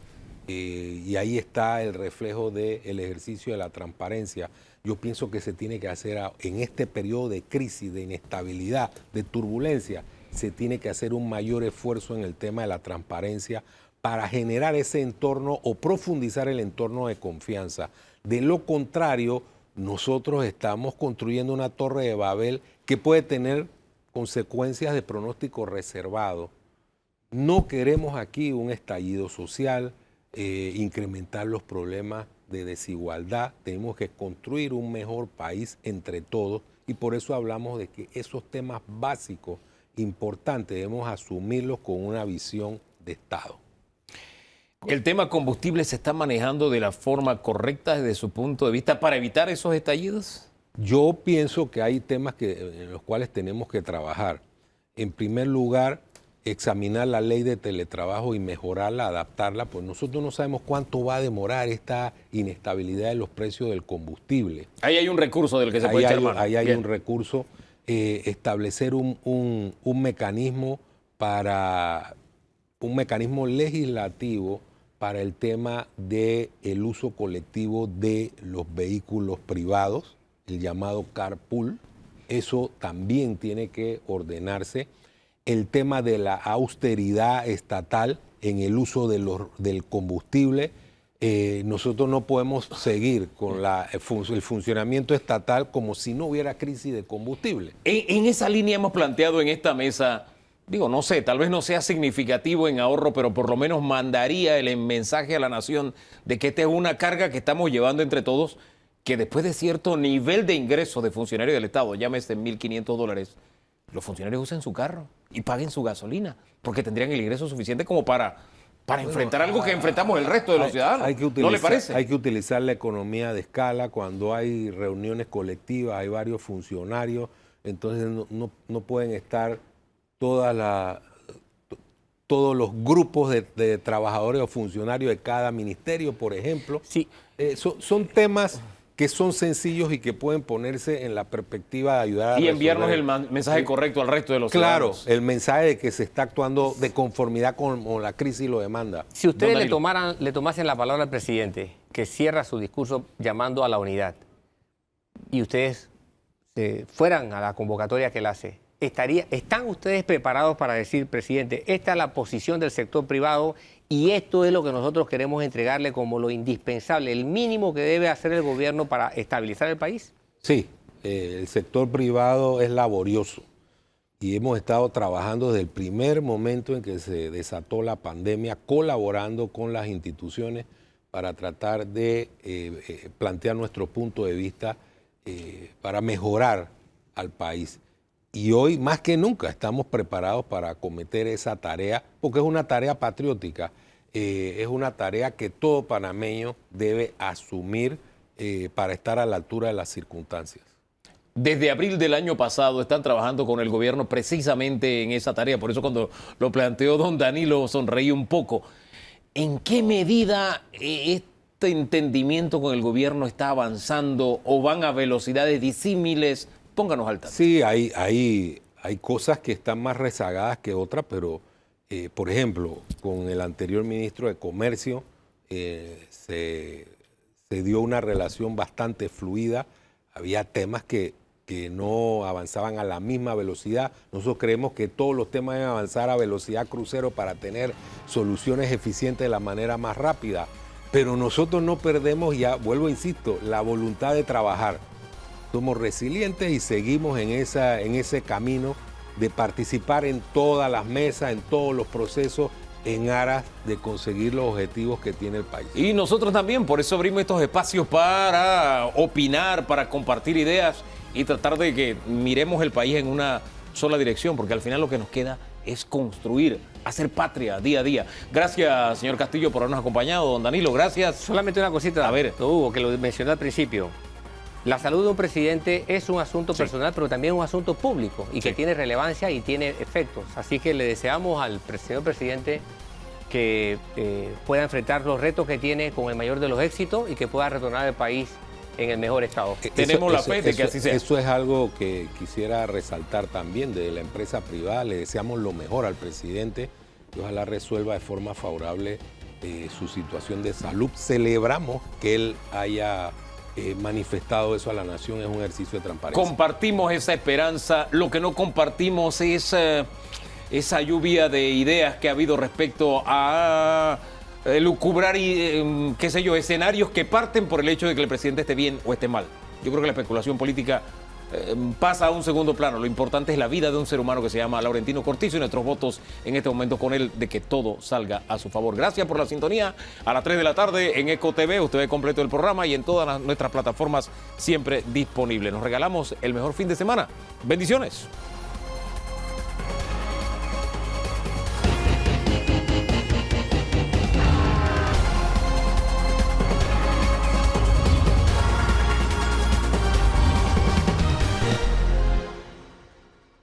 y ahí está el reflejo del ejercicio de la transparencia. Yo pienso que se tiene que hacer en este periodo de crisis, de inestabilidad, de turbulencia, se tiene que hacer un mayor esfuerzo en el tema de la transparencia para generar ese entorno o profundizar el entorno de confianza. De lo contrario, nosotros estamos construyendo una torre de Babel que puede tener consecuencias de pronóstico reservado. No queremos aquí un estallido social, incrementar los problemas de desigualdad. Tenemos que construir un mejor país entre todos, y por eso hablamos de que esos temas básicos, importantes, debemos asumirlos con una visión de Estado. ¿El tema combustible se está manejando de la forma correcta desde su punto de vista para evitar esos estallidos? Yo pienso que hay temas en los cuales tenemos que trabajar. En primer lugar, examinar la ley de teletrabajo y mejorarla, adaptarla, pues nosotros no sabemos cuánto va a demorar esta inestabilidad de los precios del combustible. Ahí hay un recurso del que se puede echar mano. Ahí hay Bien. un recurso, establecer un mecanismo legislativo para el tema del uso colectivo de los vehículos privados, el llamado carpool. Eso también tiene que ordenarse. El tema de la austeridad estatal en el uso del combustible. Nosotros no podemos seguir con el funcionamiento estatal como si no hubiera crisis de combustible. En esa línea hemos planteado en esta mesa, digo, no sé, tal vez no sea significativo en ahorro, pero por lo menos mandaría el mensaje a la nación de que esta es una carga que estamos llevando entre todos, que después de cierto nivel de ingresos de funcionarios del Estado, llámese $1.500, los funcionarios usen su carro y paguen su gasolina, porque tendrían el ingreso suficiente como para enfrentar algo que enfrentamos el resto de los ciudadanos. ¿No le parece? Hay que utilizar la economía de escala cuando hay reuniones colectivas, hay varios funcionarios, entonces no pueden estar todos los grupos de trabajadores o funcionarios de cada ministerio, por ejemplo. Sí. Son temas que son sencillos y que pueden ponerse en la perspectiva de ayudar a Y enviarnos resolver. el mensaje correcto al resto de los Claro, ciudadanos. el mensaje de que se está actuando de conformidad con la crisis lo demanda. Si ustedes Don Danilo. le tomasen la palabra al presidente, que cierra su discurso llamando a la unidad, y ustedes fueran a la convocatoria que él hace, ¿están ustedes preparados para decir, presidente, esta es la posición del sector privado y esto es lo que nosotros queremos entregarle como lo indispensable, el mínimo que debe hacer el gobierno para estabilizar el país? Sí, el sector privado es laborioso y hemos estado trabajando desde el primer momento en que se desató la pandemia, colaborando con las instituciones para tratar de plantear nuestro punto de vista para mejorar al país. Y hoy más que nunca estamos preparados para acometer esa tarea, porque es una tarea patriótica, es una tarea que todo panameño debe asumir para estar a la altura de las circunstancias. Desde abril del año pasado están trabajando con el gobierno precisamente en esa tarea, por eso cuando lo planteó don Danilo sonreí un poco. ¿En qué medida este entendimiento con el gobierno está avanzando o van a velocidades disímiles? Pónganos al tanto. Sí, hay cosas que están más rezagadas que otras, pero por ejemplo, con el anterior ministro de Comercio se dio una relación bastante fluida, había temas que no avanzaban a la misma velocidad. Nosotros creemos que todos los temas deben avanzar a velocidad crucero para tener soluciones eficientes de la manera más rápida. Pero nosotros no perdemos, ya vuelvo, insisto, la voluntad de trabajar. Somos resilientes y seguimos en ese camino de participar en todas las mesas, en todos los procesos, en aras de conseguir los objetivos que tiene el país. Y nosotros también, por eso abrimos estos espacios para opinar, para compartir ideas y tratar de que miremos el país en una sola dirección, porque al final lo que nos queda es construir, hacer patria día a día. Gracias, señor Castillo, por habernos acompañado. Don Danilo, gracias. Solamente una cosita, a ver, Hugo, que lo mencioné al principio. La salud de un presidente es un asunto personal, pero también un asunto público y que tiene relevancia y tiene efectos. Así que le deseamos al señor presidente que pueda enfrentar los retos que tiene con el mayor de los éxitos y que pueda retornar al país en el mejor estado. Tenemos la fe de que así sea. Eso es algo que quisiera resaltar también de la empresa privada. Le deseamos lo mejor al presidente y ojalá resuelva de forma favorable su situación de salud. Celebramos que él haya manifestado eso a la nación, es un ejercicio de transparencia. Compartimos esa esperanza. Lo que no compartimos es esa lluvia de ideas que ha habido respecto a lucubrar y, qué sé yo, escenarios que parten por el hecho de que el presidente esté bien o esté mal. Yo creo que la especulación política pasa a un segundo plano. Lo importante es la vida de un ser humano que se llama Laurentino Cortizo y nuestros votos en este momento con él de que todo salga a su favor. Gracias por la sintonía. A las 3 de la tarde en Eco TV usted ve completo el programa y en todas nuestras plataformas siempre disponible. Nos regalamos el mejor fin de semana. Bendiciones.